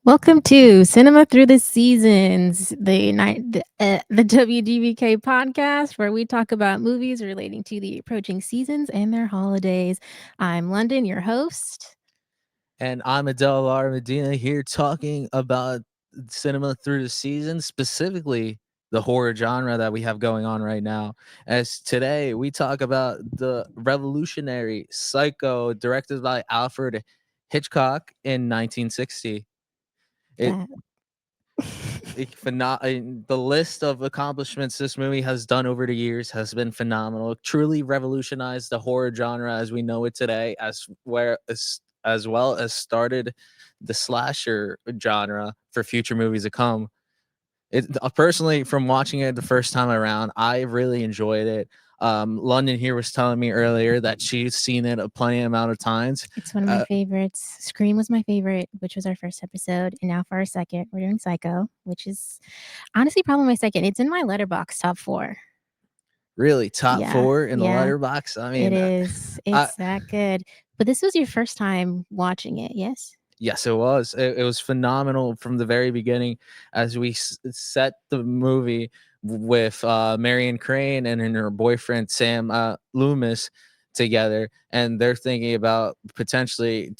Welcome to Cinema Through the Seasons, the WDBK podcast, where we talk about movies relating to the approaching seasons and their holidays. I'm London, your host. And I'm Edel Lara Medina here talking about cinema through the seasons, specifically the horror genre that we have going on right now. As today we talk about the revolutionary Psycho, directed by Alfred Hitchcock in 1960. It, That the list of accomplishments this movie has done over the years has been phenomenal. It truly revolutionized the horror genre as we know it today, as well as started the slasher genre for future movies to come. Personally, from watching it the first time around, I really enjoyed it. London here was telling me earlier that she's seen it a plenty amount of times. it's one of my Uh, favorites. Scream was my favorite, which was our first episode, and now for our second, we're doing Psycho, which is honestly probably my second. It's in my letterbox top four. really, top Yeah, four in the yeah, letterbox. I it mean, is. I, It's that good. But this was your first time watching it, yes? Yes, it was. It was phenomenal from the very beginning as we set the movie with Marion Crane and her boyfriend Sam Loomis together, and they're thinking about potentially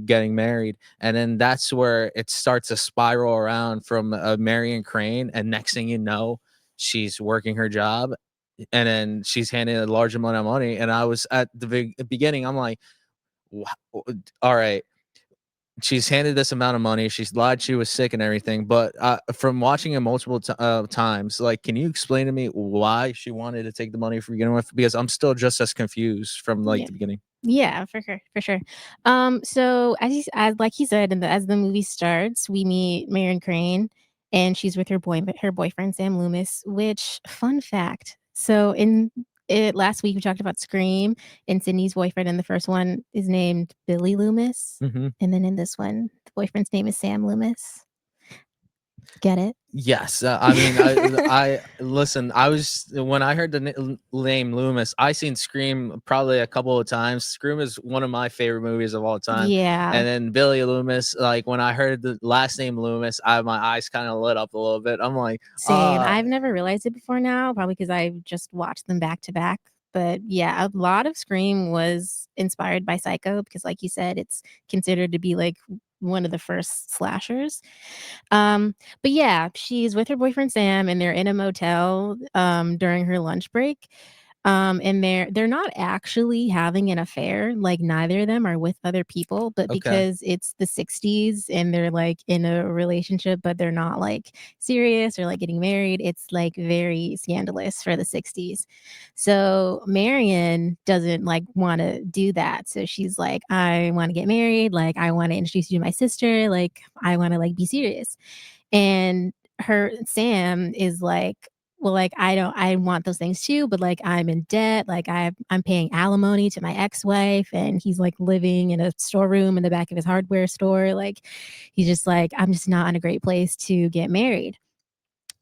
getting married, and then that's where it starts to spiral around from Marion Crane, and next thing you know, she's working her job, and then she's handing a large amount of money, and I was at the beginning, I'm like, all right, she's handed this amount of money. She's lied she was sick and everything. But from watching it multiple times, like, can you explain to me why she wanted to take the money from beginning with? Because I'm still just as confused from like Yeah. the beginning. Yeah, for sure, for sure. So as like he said, as the movie starts, we meet Marion Crane, and she's with her boyfriend Sam Loomis. Which fun fact? So in it last week we talked about Scream, and Sydney's boyfriend in the first one is named Billy Loomis, Hmm. and then in this one, the boyfriend's name is Sam Loomis. Get it? Yes, I mean, I listen. I was when I heard the name Loomis, I seen Scream probably a couple of times. Scream is one of my favorite movies of all time. Yeah, And then Billy Loomis, like when I heard the last name Loomis, my eyes kind of lit up a little bit. I'm like, same. I've never realized it before now, probably because I just watched them back to back. But yeah, a lot of Scream was inspired by Psycho because, like you said, it's considered to be like one of the first slashers. Um, but yeah, she's with her boyfriend Sam, and they're in a motel during her lunch break. And they're not actually having an affair, like, neither of them are with other people, but okay. because it's the '60s and they're, like, in a relationship, but they're not, like, serious or, like, getting married, it's, like, very scandalous for the '60s. So, Marion doesn't, like, wanna do that, so she's like, "I wanna get married, like, I wanna introduce you to my sister, like, I wanna, like, be serious." And her Sam is like, "Well, like, I want those things too, but, like, I'm in debt, like, I'm paying alimony to my ex-wife, and he's, like, living in a storeroom in the back of his hardware store." Like, he's just like, "I'm just not in a great place to get married."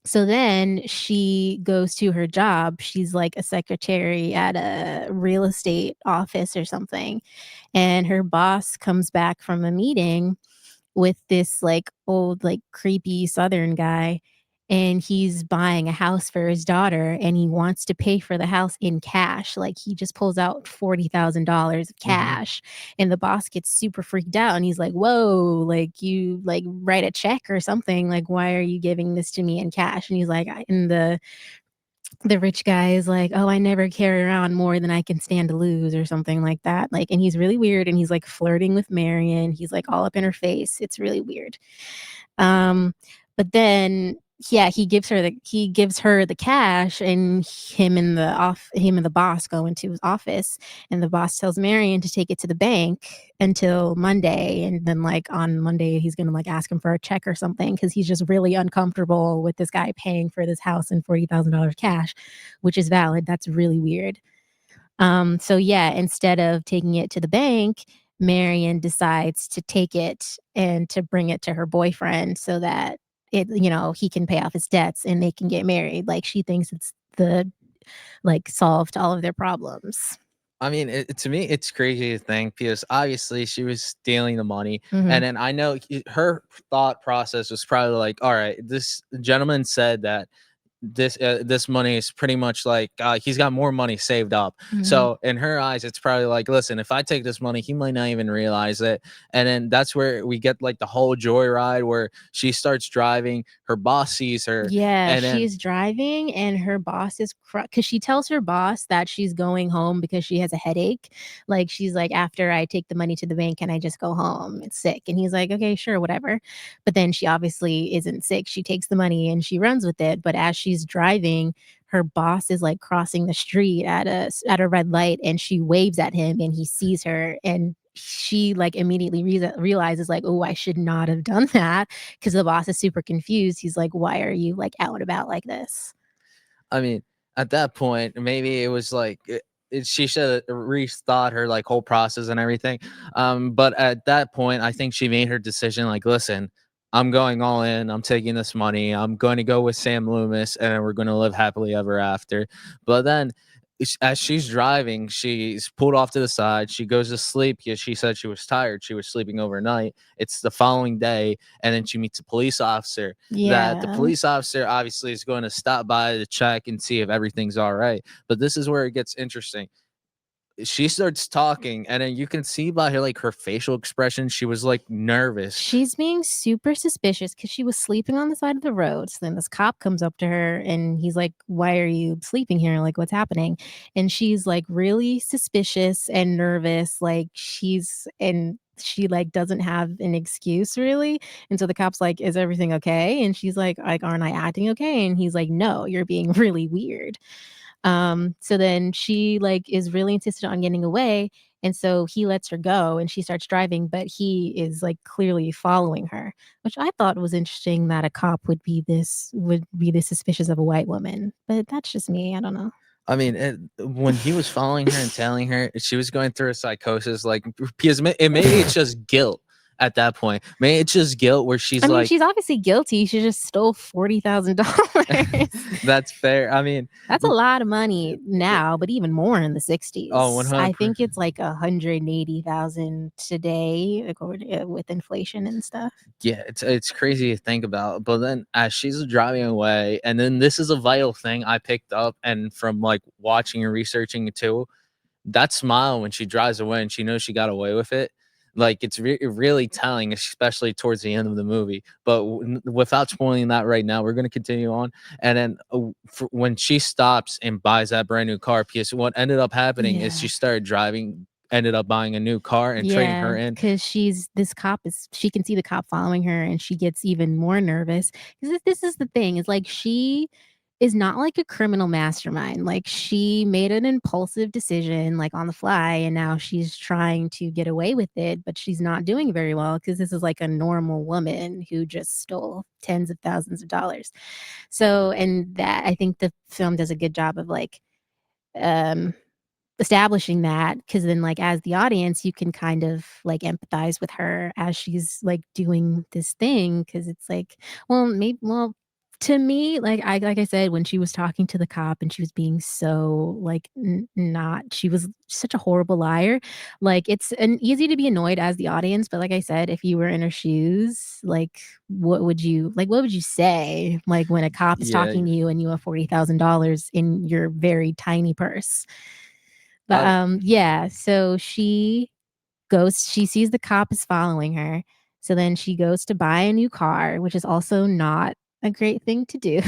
So then she goes to her job. She's like a secretary at a real estate office or something, and her boss comes back from a meeting with this, like, old, like, creepy Southern guy, and he's buying a house for his daughter, and he wants to pay for the house in cash. Like, he just pulls out $40,000 of Hmm. cash, and the boss gets super freaked out, and he's like, "Whoa, like, you, like, write a check or something, like, why are you giving this to me in cash?" And he's like, I and the rich guy is like, "Oh, I never carry around more than I can stand to lose," or something like that, like, and he's really weird, and he's, like, flirting with Marion, he's, like, all up in her face, it's really weird. Um, but then, yeah, he gives her the cash, and him and the boss go into his office, and the boss tells Marion to take it to the bank until Monday, and then, like, on Monday, he's gonna, like, ask him for a check or something because he's just really uncomfortable with this guy paying for this house in $40,000 cash, which is valid, that's really weird. So yeah, instead of taking it to the bank, Marion decides to take it and to bring it to her boyfriend so that he can pay off his debts and they can get married. Like, she thinks it's the like solve to all of their problems. I mean, to me, it's crazy to think because obviously she was stealing the money, Mhm. and then I know her thought process was probably like, "All right, this gentleman said that this money is pretty much like he's got more money saved up." Mhm. So in her eyes, it's probably like, listen, if I take this money, he might not even realize it. And then that's where we get like the whole joyride where she starts driving, her boss sees her, Yeah, and then she's driving and her boss is because she tells her boss that she's going home because she has a headache. Like, she's like, "After I take the money to the bank, can I just go home? It's sick." And he's like, "Okay, sure, whatever." But then she obviously isn't sick. She takes the money and she runs with it. But as she's driving, her boss is like crossing the street at a red light and she waves at him and he sees her and she like immediately realizes like, "Oh, I should not have done that." Because the boss is super confused. He's like, "Why are you like out and about like this?" I mean, at that point, maybe it was like she should have rethought her like whole process and everything. But at that point, I think she made her decision. Like, listen, I'm going all in. I'm taking this money. I'm going to go with Sam Loomis, and we're going to live happily ever after. But then, as she's driving, she's pulled off to the side. She goes to sleep because she said she was tired. She was sleeping overnight. It's the following day, and then she meets a police officer that the Yeah. police officer obviously is going to stop by to check and see if everything's all right. But this is where it gets interesting. She starts talking, and then you can see by her like her facial expression, she was like nervous. She's being super suspicious because she was sleeping on the side of the road. So then this cop comes up to her and he's like, "Why are you sleeping here? Like, what's happening?" And she's like really suspicious and nervous. Like, she like doesn't have an excuse really. And so the cop's like, "Is everything okay?" And she's like, "Aren't I acting okay?" And he's like, "No, you're being really weird." So then she like is really insistent on getting away. And so he lets her go and she starts driving, but he is like clearly following her, which I thought was interesting that a cop would be this suspicious of a white woman. But that's just me. I don't know. I mean, when he was following her and telling her, she was going through a psychosis, like because maybe it's just guilt at that point. Maybe it's just guilt where I she's mean, like, she's obviously guilty. She just stole $40,000. "That's fair." I mean, That's a lot of money it, now, but even more in the oh, one 60s. I hundred. think it's like 180,000 today with inflation and stuff. Yeah, it's crazy to think about. But then as she's driving away, and then this is a vital thing I picked up, and from like watching and researching it too, that smile when she drives away and she knows she got away with it, like it's really telling, especially towards the end of the movie. But without spoiling that right now, we're going to continue on. And then when she stops and buys that brand new car, because what ended up happening is she Yeah. started driving, ended up buying a new car and trading her Yeah, in. because she can see the cop following her and she gets even more nervous. 'Cause this is the thing, is like she is not like a criminal mastermind. Like she made an impulsive decision like on the fly and now she's trying to get away with it, but she's not doing very well because this is like a normal woman who just stole tens of thousands of dollars. So, and that I think the film does a good job of like um establishing that, because then, like, as the audience, you can kind of, like, empathize with her as she's, like, doing this thing. Because it's like, well, to me, like I said, when she was talking to the cop and she was being so, like, n not she was such a horrible liar, like, it's an easy to be annoyed as the audience, but like I said, if you were in her shoes, like, what would you say, like, when a cop is Yeah, talking to you and you have $40,000 in your very tiny purse? But, I, yeah, so she sees the cop is following her, so then she goes to buy a new car, which is also not a great thing to do.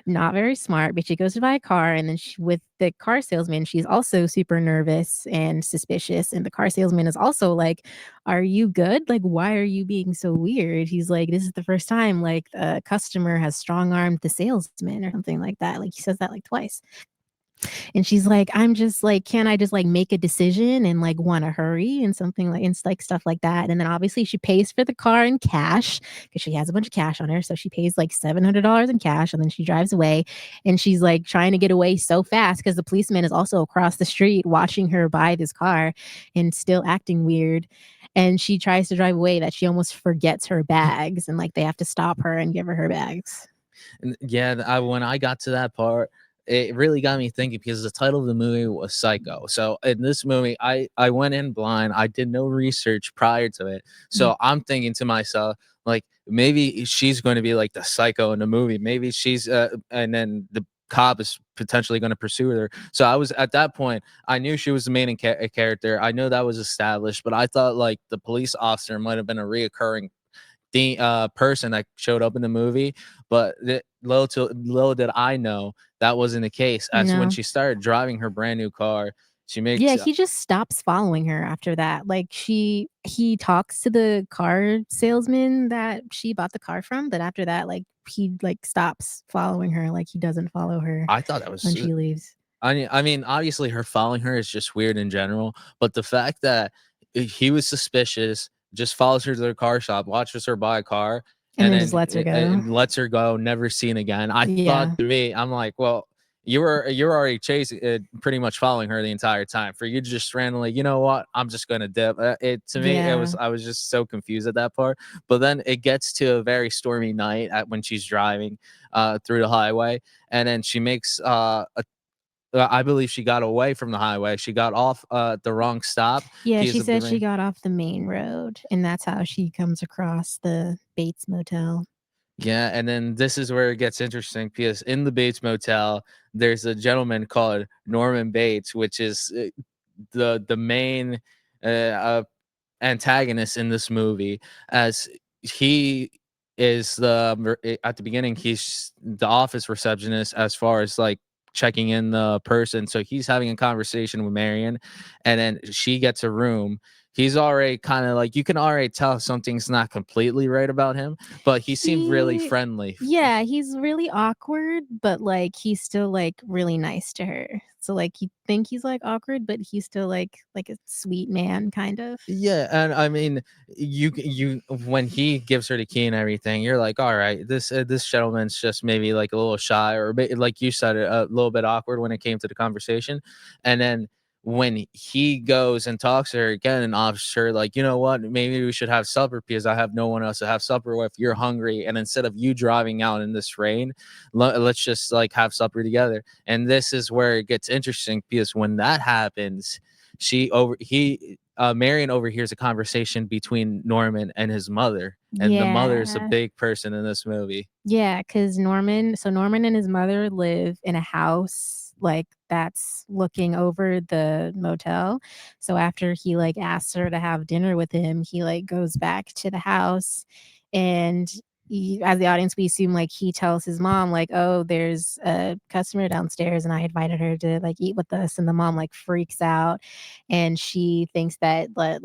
Not very smart, but she goes to buy a car, and then with the car salesman, she's also super nervous and suspicious, and the car salesman is also like, "Are you good? Like, why are you being so weird?" He's like, "This is the first time, like, a customer has strong-armed the salesman," or something like that, like, he says that, like, twice. And she's like, "I'm just like, can I just like make a decision and like want to hurry," and something like, and like stuff like that. And then obviously she pays for the car in cash because she has a bunch of cash on her. So she pays like $700 in cash and then she drives away. And she's like trying to get away so fast because the policeman is also across the street watching her buy this car and still acting weird. And she tries to drive away that she almost forgets her bags and like they have to stop her and give her her bags. yeah, I when I got to that part, it really got me thinking because the title of the movie was Psycho. So in this movie, I went in blind. I did no research prior to it. Mm. So I'm thinking to myself, like maybe she's going to be like the psycho in the movie. Maybe she's and then the cop is potentially going to pursue her. So I was at that point, I knew she was the main character. I know that was established, but I thought like the police officer might have been a reoccurring person that showed up in the movie. But little did I know that wasn't the case. As when No. she started driving her brand new car, she Yeah, makes he just stops following her after that. Like he talks to the car salesman that she bought the car from, but after that, like he like stops following her, like he doesn't follow her I thought that when was she leaves. I mean, obviously, her following her is just weird in general, but the fact that he was suspicious, just follows her to the car shop, watches her buy a car, And and then just then lets her go. lets her go, never seen again. I thought Yeah. to me, I'm like, well, you're already chasing, pretty much following her the entire time. For you to just randomly, you know what? I'm just gonna dip. It to me, it was Yeah. I was just so confused at that part. But then it gets to a very stormy night at when she's driving through the highway, and then she makes I believe she got away from the highway. She got off at the wrong stop Yeah, because she of the said she rain. got off the main road, and that's how she comes across the Bates Motel. Yeah, and then this is where it gets interesting because in the Bates Motel, there's a gentleman called Norman Bates, which is the main uh, antagonist in this movie, as he is at the beginning he's the office receptionist as far as like checking in the person. So he's having a conversation with Marion, and then she gets a room. He's already kind of like, you can already tell something's not completely right about him, but he seemed really He friendly. Yeah, he's really awkward, but, like, he's still, like, really nice to her. So, like, you think he's, like, awkward, but he's still, like a sweet man, kind of. Yeah, and I mean, you when he gives her the key and everything, you're like, all right, this gentleman's just maybe like a little shy, or like you said, a little bit awkward when it came to the conversation. And then when he goes and talks to her again and offers her, like, you know what, maybe we should have supper because I have no one else to have supper with. You're hungry, and instead of you driving out in this rain, let's just like have supper together. And this is where it gets interesting because when that happens, Marion overhears a conversation between Norman and his mother, and the mother is a Yeah. big person in this movie. Yeah, because Norman and his mother live in a house, like, that's looking over the motel. So after he, like, asks her to have dinner with him, he, like, goes back to the house, and as the audience, we assume, like, he tells his mom, like, "Oh, there's a customer downstairs, and I invited her to, like, eat with us," and the mom, like, freaks out, and she thinks that, like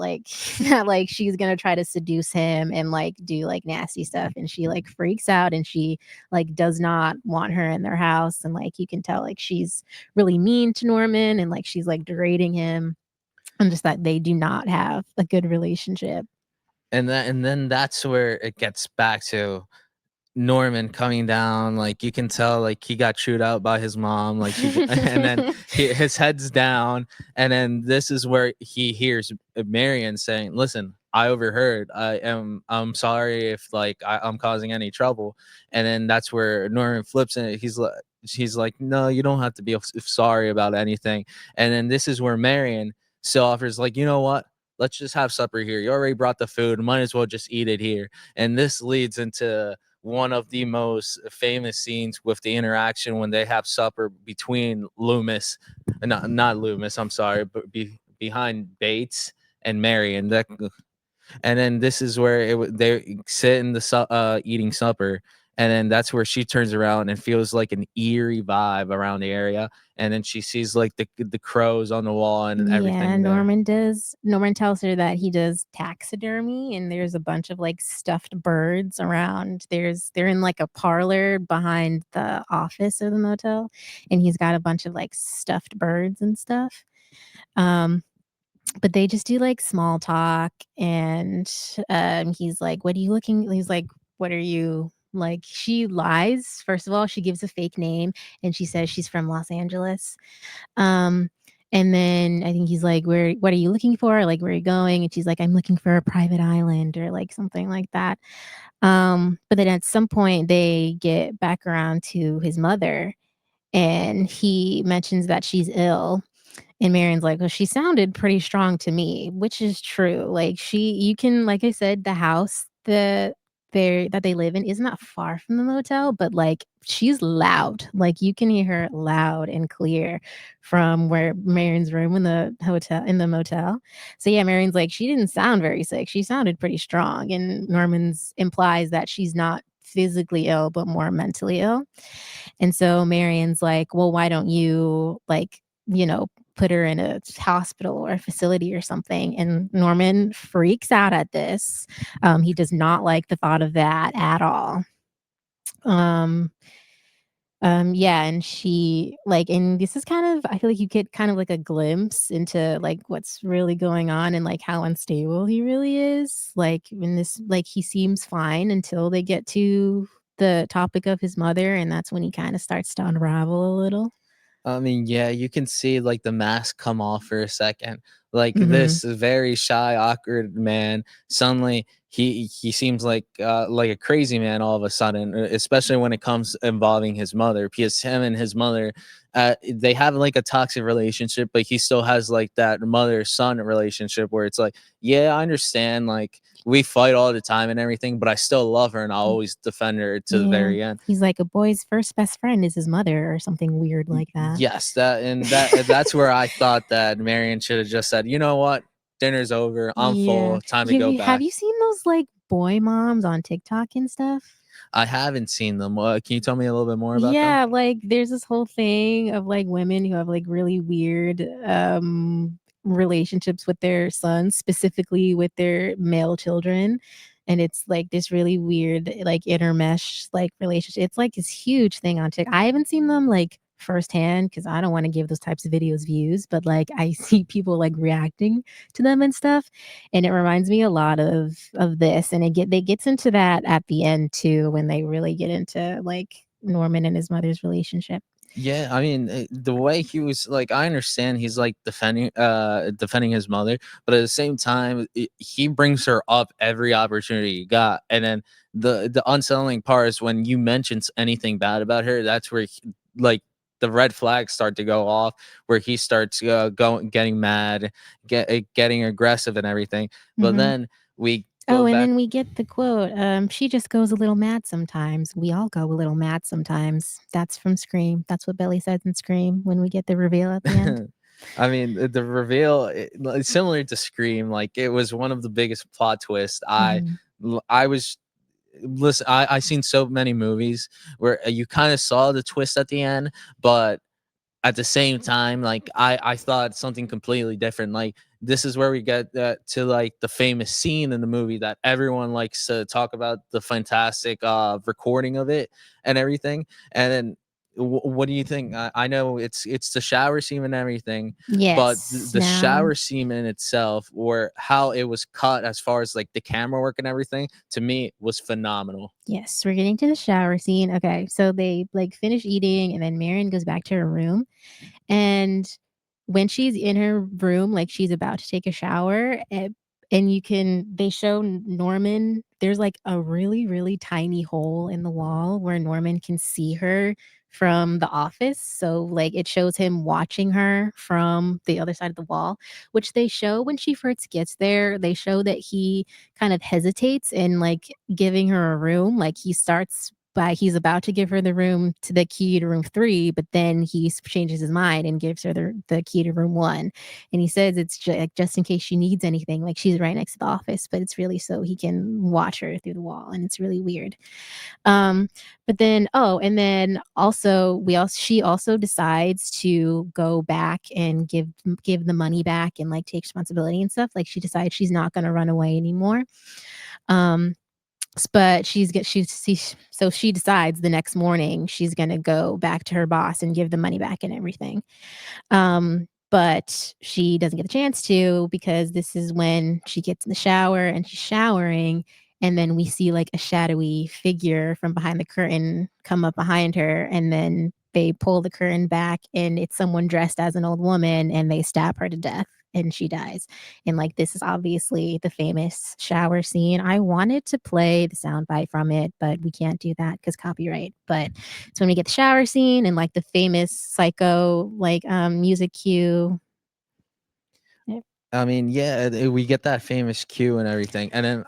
that, like, she's gonna try to seduce him and, like, do, like, nasty stuff, and she, like, freaks out, and she, like, does not want her in their house, and, like, you can tell, like, she's really mean to Norman, and, like, she's, like, degrading him, and just that they do not have a good relationship. And then that's where it gets back to Norman coming down. Like you can tell, like he got chewed out by his mom. Like and then his head's down. And then this is where he hears Marion saying, "Listen, I overheard. I'm sorry if like I'm causing any trouble." And then that's where Norman flips it. She's like, "No, you don't have to be sorry about anything." And then this is where Marion still offers, like, you know what? Let's just have supper here. You already brought the food. Might as well just eat it here. And this leads into one of the most famous scenes with the interaction when they have supper between Loomis, not Loomis, I'm sorry, but behind Bates and Marion. And then this is where they sit in the eating supper, and then that's where she turns around and feels like an eerie vibe around the area, and then she sees like the crows on the wall and Yeah, everything there. Norman tells her that he does taxidermy, and there's a bunch of, like, stuffed birds around. They're in, like, a parlor behind the office of the motel, and he's got a bunch of, like, stuffed birds and stuff. Um, but they just do, like, small talk, and, he's like, "What are you looking" he's like, "What are you" like, she lies. First of all, she gives a fake name, and she says she's from Los Angeles. Um, and then I think he's like, "Where what are you looking for? Like, where are you going?" And she's like, "I'm looking for a private island," or, like, something like that. But then at some point, they get back around to his mother, and he mentions that she's ill. And Marion's like, "Well, she sounded pretty strong to me," which is true. Like you can, like I said, the house that they live in is not far from the motel, but like she's loud. Like you can hear her loud and clear from where Marion's room in the motel. So yeah, Marion's like, she didn't sound very sick. She sounded pretty strong. And Norman's implies that she's not physically ill, but more mentally ill. And so Marion's like, "Well, why don't you like, you know, put her in a hospital or a facility or something?" And Norman freaks out at this. He does not like the thought of that at all. Um, yeah, and she like, and this is kind of, I feel like you get kind of like a glimpse into like what's really going on and like how unstable he really is. Like when this, like he seems fine until they get to the topic of his mother, and that's when he kind of starts to unravel a little. I mean, yeah, you can see like the mask come off for a second. Like Hmm. this very shy, awkward man, suddenly he seems like a crazy man all of a sudden, especially when it comes involving his mother, because him and his mother, they have like a toxic relationship, but he still has like that mother son relationship where it's like, yeah, I understand, like we fight all the time and everything, but I still love her and I'll always defend her to the Yeah. very end. He's like, a boy's first best friend is his mother or something weird like that. Yes, that's where I thought that Marion should have just said, "You know what? Dinner's over. I'm Yeah. full. Time to go Have back." you seen those like boy moms on TikTok and stuff? I haven't seen them. Can you tell me a little bit more about them? Yeah, like there's this whole thing of like women who have like really weird relationships with their sons, specifically with their male children. And it's like this really weird, like intermesh like relationship. It's like this huge thing on TikTok. I haven't seen them like firsthand because I don't want to give those types of videos views, but like I see people like reacting to them and stuff. And it reminds me a lot of this. And they gets into that at the end too, when they really get into like Norman and his mother's relationship. Yeah, I mean, the way he was like, I understand he's like defending his mother, but at the same time, he brings her up every opportunity he got, and then the unsettling part is when you mention anything bad about her, that's where like the red flags start to go off, where he starts going getting mad, getting aggressive and everything. But Hmm. then we Oh, go and back. then we get the quote, "She just goes a little mad sometimes. We all go a little mad sometimes." That's from Scream. That's what Billy says in Scream when we get the reveal at the end. I mean, the reveal, similar to Scream, like it was one of the biggest plot twists. Mhm. I was listen. I seen so many movies where you kind of saw the twist at the end, but at the same time, like I thought something completely different. Like this is where we get to like the famous scene in the movie that everyone likes to talk about, the fantastic recording of it and everything. And then what do you think? I know it's the shower scene and everything, but Yes. the Now, shower scene in itself, or how it was cut as far as like the camera work and everything, to me was phenomenal. yes, we're getting to the shower scene. Okay, so they like finish eating, and then Marion goes back to her room. And when she's in her room, like, she's about to take a shower, and they show Norman, there's, like, a really, really tiny hole in the wall where Norman can see her from the office, so, like, it shows him watching her from the other side of the wall, which they show when she first gets there. They show that he kind of hesitates in, like, giving her a room, like, he's about to give her the key to room 3, but then he changes his mind and gives her the key to room 1. And he says it's like, just in case she needs anything, like she's right next to the office, but it's really so he can watch her through the wall, and it's really weird. Um, but then, oh, and then also she also decides to go back and give the money back and like take responsibility and stuff. Like she decides she's not going to run away anymore. Um, but so she decides the next morning she's gonna go back to her boss and give the money back and everything. But she doesn't get the chance to because this is when she gets in the shower and she's showering, and then we see like a shadowy figure from behind the curtain come up behind her, and then they pull the curtain back and it's someone dressed as an old woman and they stab her to death. and she dies. And like this is obviously the famous shower scene. I wanted to play the soundbite from it, but we can't do that because copyright. But it's when we get the shower scene and like the famous psycho like music cue. Yeah. I mean, yeah, we get that famous cue and everything. And then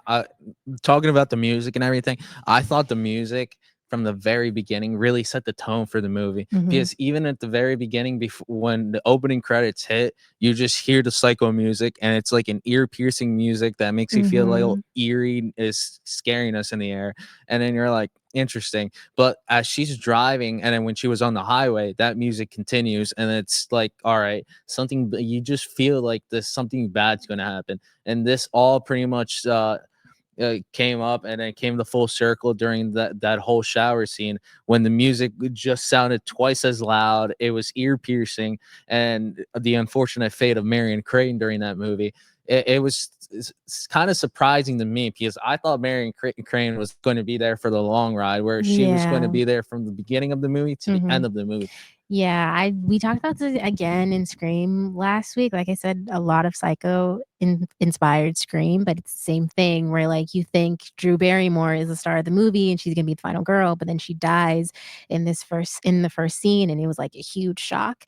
talking about the music and everything, I thought the music from the very beginning really set the tone for the movie, Mhm. because even at the very beginning, before when the opening credits hit, you just hear the psycho music, and it's like an ear-piercing music that makes you feel a little Mhm. eerie, is scariness in the air. And then you're like, interesting. But as she's driving, and then when she was on the highway, that music continues, and it's like, all right, something, you just feel like this something bad's gonna happen. And this all pretty much came up, and then came the full circle during that whole shower scene, when the music just sounded twice as loud. It was ear piercing. And the unfortunate fate of Marion Crane during that movie, it was kind of surprising to me, because I thought Marion Crane was going to be there for the long ride, where she was going to Yeah. be there from the beginning of the movie to the end Mhm. of the movie. Yeah, I we talked about this again in Scream last week. Like I said, a lot of Psycho inspired Scream, but it's the same thing where like you think Drew Barrymore is the star of the movie and she's gonna be the final girl, but then she dies in the first scene, and it was like a huge shock.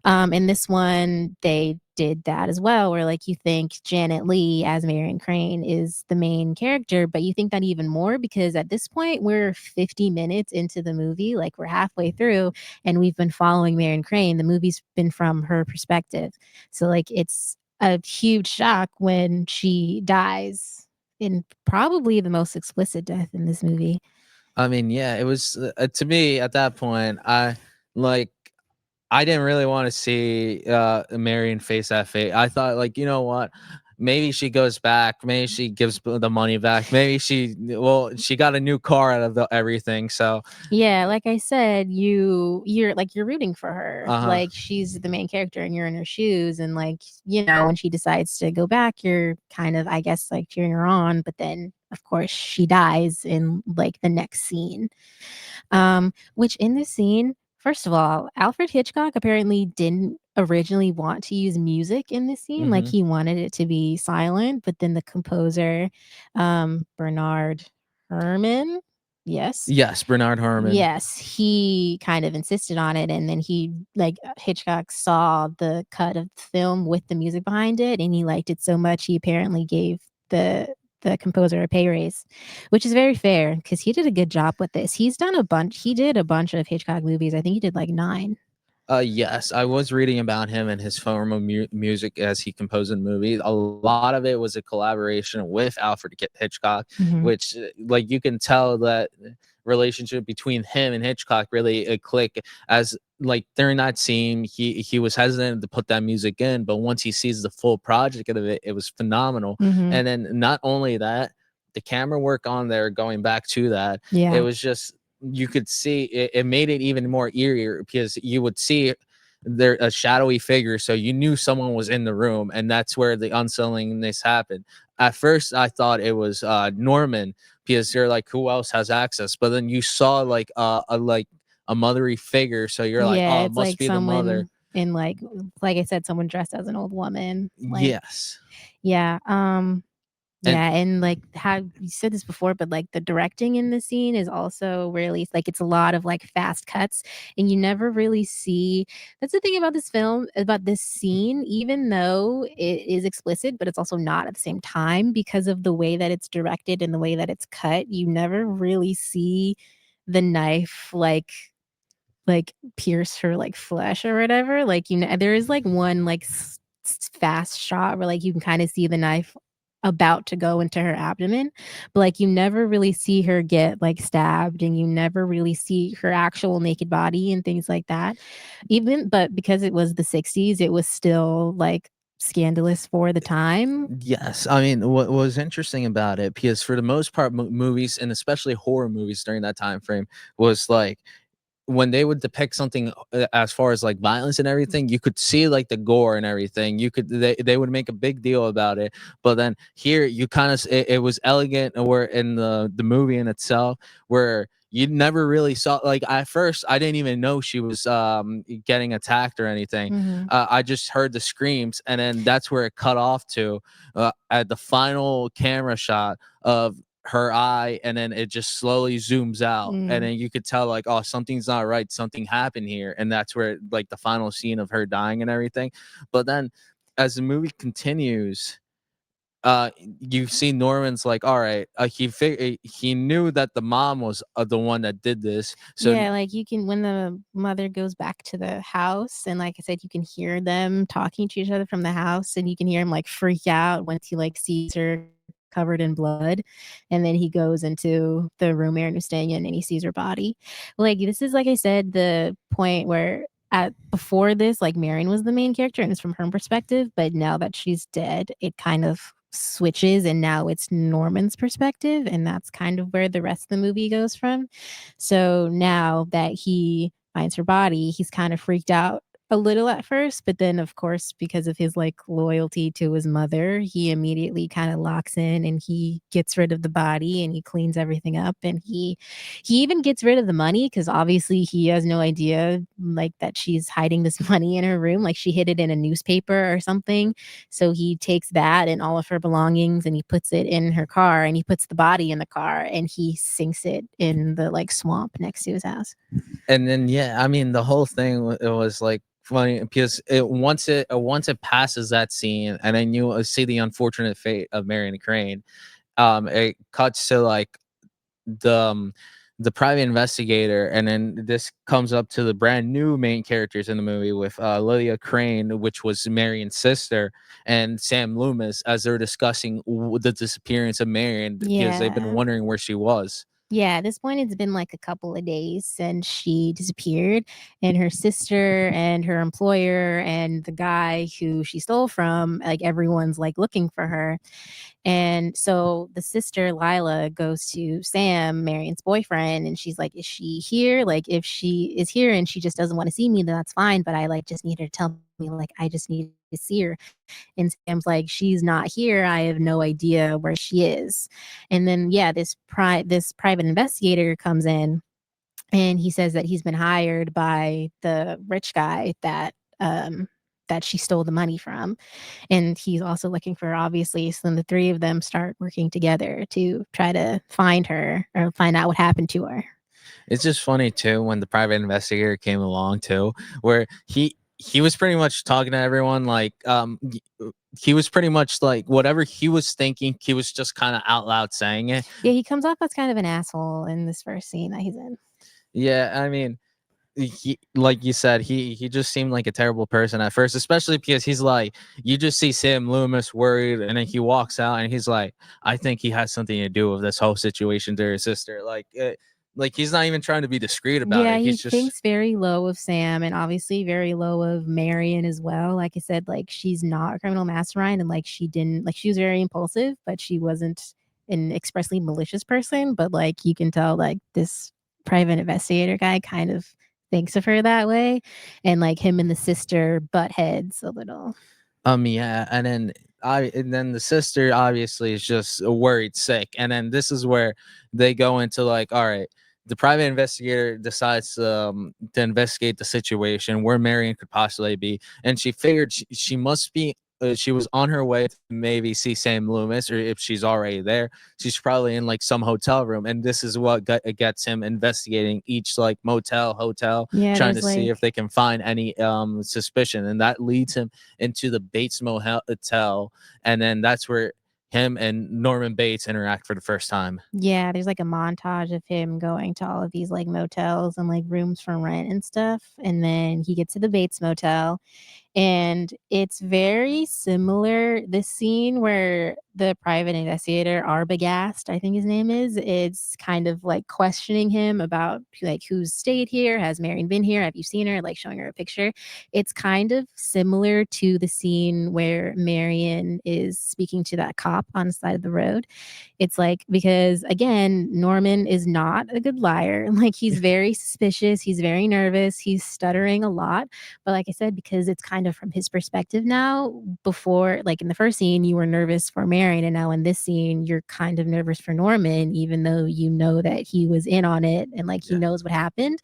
In this one, they did that as well, where like you think Janet Leigh as Marion Crane is the main character, but you think that even more because at this point we're 50 minutes into the movie, like we're halfway through, and we've been following Marion Crane. The movie's been from her perspective. So like it's a huge shock when she dies in probably the most explicit death in this movie. I mean, yeah, it was to me at that point. Like I didn't really want to see Marion face that fate. I thought, like, you know what? Maybe she goes back. Maybe she gives the money back. Maybe she got a new car out of everything. So, Yeah, like I said, you're rooting for her. uh huh. Like she's the main character and you're in her shoes and like, when she decides to go back, you're kind of I guess like cheering her on, but then of course she dies in like the next scene. Which in this scene, first of all, Alfred Hitchcock apparently didn't originally want to use music in this scene. Like Hmm. he wanted it to be silent, but then the composer, Bernard Herrmann, yes, Yes, Bernard Harmon. yes, he kind of insisted on it, and then Hitchcock saw the cut of the film with the music behind it, and he liked it so much he apparently gave the composer a pay raise, which is very fair because he did a good job with this. He did a bunch of Hitchcock movies. I think he did like 9. Yes, I was reading about him and his form of music as he composed the movie. A lot of it was a collaboration with Alfred Hitchcock, Mhm. which, like, you can tell that relationship between him and Hitchcock really click. As like during that scene, he was hesitant to put that music in, but once he sees the full project of it, it was phenomenal. Mhm. And then not only that, the camera work on there, going back to that, it Yeah. was just, you could see it made it even more eerie, because you would see there a shadowy figure, so you knew someone was in the room, and that's where the unsettlingness happened. At first I thought it was Norman, because you're like, who else has access? But then you saw like a mothery figure, so you're like, Yeah, oh, it it's must like be the mother. someone in like I said, someone dressed as an old woman. Like, Yes. yeah. And Yeah, and, like, how you said this before, but, like, the directing in the scene is also really like, it's a lot of, like, fast cuts, and you never really see that's the thing about this film about this scene, even though it is explicit, but it's also not at the same time because of the way that it's directed and the way that it's cut, you never really see the knife, pierce her, like, flesh or whatever, like, there is, like, one, like, fast shot where, like, you can kinda see the knife about to go into her abdomen, but, like, you never really see her get, like, stabbed, and you never really see her actual naked body and things like that. But because it was the '60s, it was still, like, scandalous for the time. yes, I mean, what was interesting about it, because for the most part, movies, and especially horror movies during that time frame, was like, when they would depict something as far as like violence and everything, you could see like the gore and everything. They would make a big deal about it. But then here, you kind of, it was elegant, or in the movie in itself, where you never really saw, like, at first I didn't even know she was getting attacked or anything. Mhm. I just heard the screams, and then that's where it cut off to at the final camera shot of her eye, and then it just slowly zooms out, and Mm. then you could tell like, oh, something's not right, something happened here, and that's where like the final scene of her dying and everything. But then as the movie continues, uh you see Norman's like, all right, he knew that the mom was the one that did this, so Yeah, like, you can when the mother goes back to the house, and like I said, you can hear them talking to each other from the house, and you can hear him, like, freak out once he, like, sees her covered in blood, and then he goes into the room Erin was staying in, and he sees her body. Like, this is, like I said, the point where at before this, like, Marion was the main character, and it's from her perspective, but now that she's dead, it kind of switches, and now it's Norman's perspective, and that's kind of where the rest of the movie goes from. So now that he finds her body, he's kind of freaked out a little at first, but then of course, because of his like loyalty to his mother, he immediately kind of locks in and he gets rid of the body and he cleans everything up and he even gets rid of the money because obviously he has no idea like that she's hiding this money in her room, like she hid it in a newspaper or something. So he takes that and all of her belongings and he puts it in her car and he puts the body in the car and he sinks it in the like swamp next to his house. and then yeah, I mean the whole thing it was like funny because once it passes that scene, and then you see the unfortunate fate of Marion Crane. It cuts to like the um, the private investigator, and then this comes up to the brand new main characters in the movie with Lydia Crane, which was Marion's sister, and Sam Loomis, as they're discussing the disappearance of Marion because they've been Yeah. wondering where she was. Yeah, at this point, it's been like a couple of days since she disappeared, and her sister and her employer and the guy who she stole from, like everyone's like looking for her. And so the sister Lila goes to Sam, Marion's boyfriend, and she's like, "Is she here? Like, if she is here and she just doesn't want to see me, then that's fine. But I like just need her to tell me, like, I just need to see her." And Sam's like, "She's not here. I have no idea where she is." And then yeah, this private investigator comes in and he says that he's been hired by the rich guy that she stole the money from. And he's also looking for her, obviously. So then the three of them start working together to try to find her or find out what happened to her. It's just funny too when the private investigator came along too, where he was pretty much talking to everyone like he was pretty much like whatever he was thinking, he was just kind of out loud saying it. Yeah, he comes off as kind of an asshole in this first scene that he's in. Yeah, I mean, he, like you said, he just seemed like a terrible person at first, especially because he's like, you just see Sam Loomis worried, and then he walks out and he's like, I think he has something to do with this whole situation to her sister. Like he's not even trying to be discreet about Yeah, it. he He's just thinks very low of Sam and obviously very low of Marion as well. Like I said, like she's not a criminal mastermind and like she didn't like she was very impulsive, but she wasn't an expressly malicious person. But like you can tell like this private investigator guy kind of thinks of her that way. And like him and the sister butt heads a little. yeah, and then the sister obviously is just worried sick, and then this is where they go into like, all right, the private investigator decides to investigate the situation where Marion could possibly be, and she figured she must be. She was on her way to maybe see Sam Loomis, or if she's already there, she's probably in like some hotel room. And this is what gets him investigating each like motel, hotel, Yeah, trying to there's see if like they can find any suspicion, and that leads him into the Bates Motel, and then that's where him and Norman Bates interact for the first time. yeah, there's like a montage of him going to all of these like motels and like rooms for rent and stuff. And then he gets to the Bates Motel and it's very similar. This scene where the private investigator, Arbogast, I think his name is, it's kind of like questioning him about like who's stayed here. Has Marion been here? Have you seen her? Like showing her a picture. It's kind of similar to the scene where Marion is speaking to that cop on the side of the road. It's like because again, Norman is not a good liar. Like he's very suspicious, he's very nervous, he's stuttering a lot. But like I said, because it's kind kind of from his perspective now. Before, like in the first scene, you were nervous for Marion, and now in this scene, you're kind of nervous for Norman, even though you know that he was in on it and like he Yeah. knows what happened.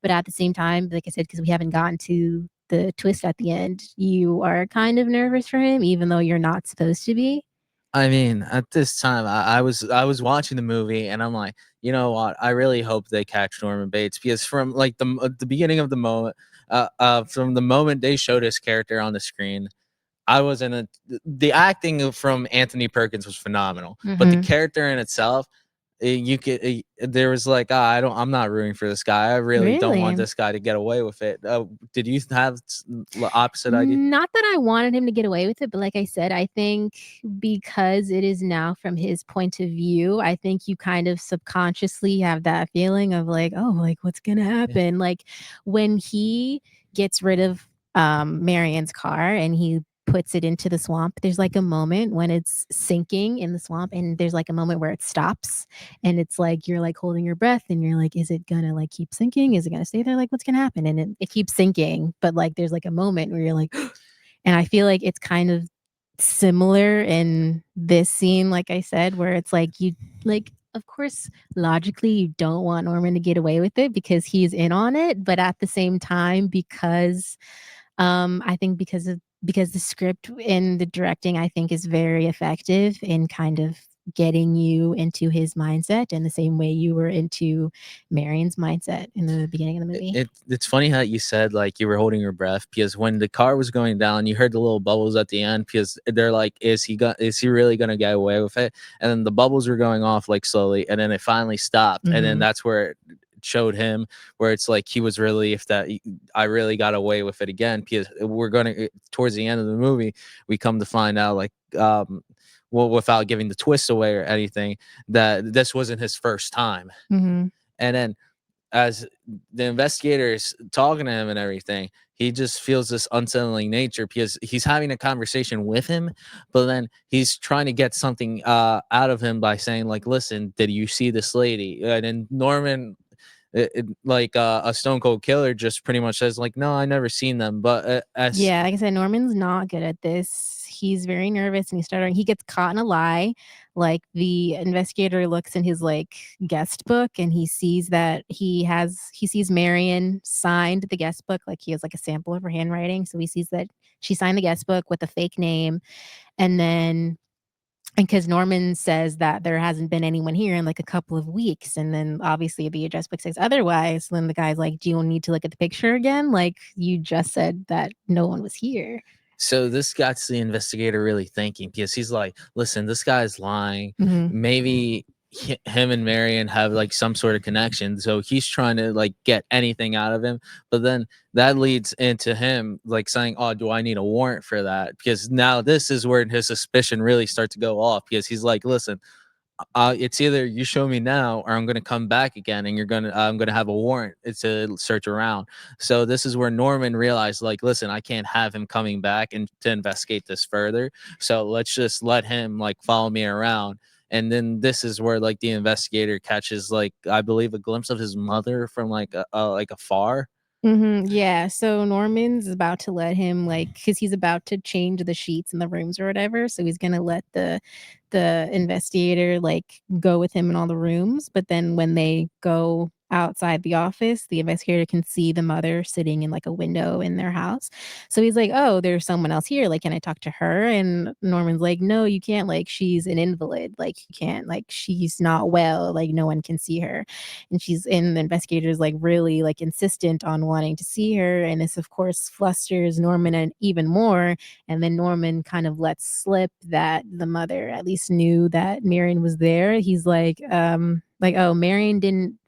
But at the same time, like I said, because we haven't gotten to the twist at the end, you are kind of nervous for him, even though you're not supposed to be. I mean, at this time, I was watching the movie, and I'm like, you know what? I really hope they catch Norman Bates, because from like the beginning of the moment, from the moment they showed his character on the screen, I was in a the acting from Anthony Perkins was phenomenal, but the Hmm. character in itself, you could there was like, I'm not rooting for this guy. I really don't want Really? this guy to get away with it. Did you have opposite idea? Not that I wanted him to get away with it, but like I said, I think because it is now from his point of view, I think you kind of subconsciously have that feeling of like, oh, like what's gonna Yeah. happen? Like when he gets rid of Marion's car and he puts it into the swamp, there's like a moment when it's sinking in the swamp, and there's like a moment where it stops, and it's like you're like holding your breath, and you're like, is it gonna like keep sinking? Is it gonna stay there? Like what's gonna happen? And it keeps sinking, but like there's like a moment where you're like, and I feel like it's kind of similar in this scene, like I said, where it's like you like of course logically you don't want Norman to get away with it because he's in on it, but at the same time, because I think because the script and the directing, I think, is very effective in kind of getting you into his mindset in the same way you were into Marion's mindset in the beginning of the movie. It's funny how you said like you were holding your breath, because when the car was going down, you heard the little bubbles at the end, because they're like, is he really gonna get away with it? And then the bubbles were going off like slowly, and then it finally stopped, and then Mhm. that's where it showed him, where it's like he was relieved that I really got away with it again, because we're gonna towards the end of the movie, we come to find out like well, without giving the twist away or anything, that this wasn't his first time. Mhm. And then as the investigator is talking to him and everything, he just feels this unsettling nature, because he's having a conversation with him, but then he's trying to get something out of him by saying like, "Listen, did you see this lady?" And then Norman, like a stone cold killer, just pretty much says like, "No, I never seen them." But as Yeah, like I said, Norman's not good at this. He's very nervous and he gets caught in a lie. Like the investigator looks in his like guest book and he sees that he sees Marion signed the guest book, like he has like a sample of her handwriting. So he sees that she signed the guest book with a fake name. And then and because Norman says that there hasn't been anyone here in like a couple of weeks. And then obviously the address book says otherwise. Then the guy's like, do you need to look at the picture again? Like you just said that no one was here. So this got the investigator really thinking, because he's like, listen, this guy's lying. Hmm. Maybe him and Marion have like some sort of connection. So he's trying to like get anything out of him. But then that leads into him like saying, oh, do I need a warrant for that? Because now this is where his suspicion really starts to go off, because he's like, listen, it's either you show me now, or I'm going to come back again, and I'm going to have a warrant to search around. So this is where Norman realized like, listen, I can't have him coming back and to investigate this further. So let's just let him like follow me around. And then this is where like the investigator catches like, I believe, a glimpse of his mother from like afar. Yeah. So Norman's about to let him like because he's about to change the sheets in the rooms or whatever. So he's gonna let the investigator like go with him in all the rooms. But then when they go outside the office, the investigator can see the mother sitting in like a window in their house. So he's like, oh, there's someone else here. Like, can I talk to her? And Norman's like, no, you can't. Like, she's an invalid. Like, you can't. Like, she's not well. Like, no one can see her. And the investigators like really like insistent on wanting to see her. And this, of course, flusters Norman and even more. And then Norman kind of lets slip that the mother at least knew that Marion was there. He's like, oh, Marion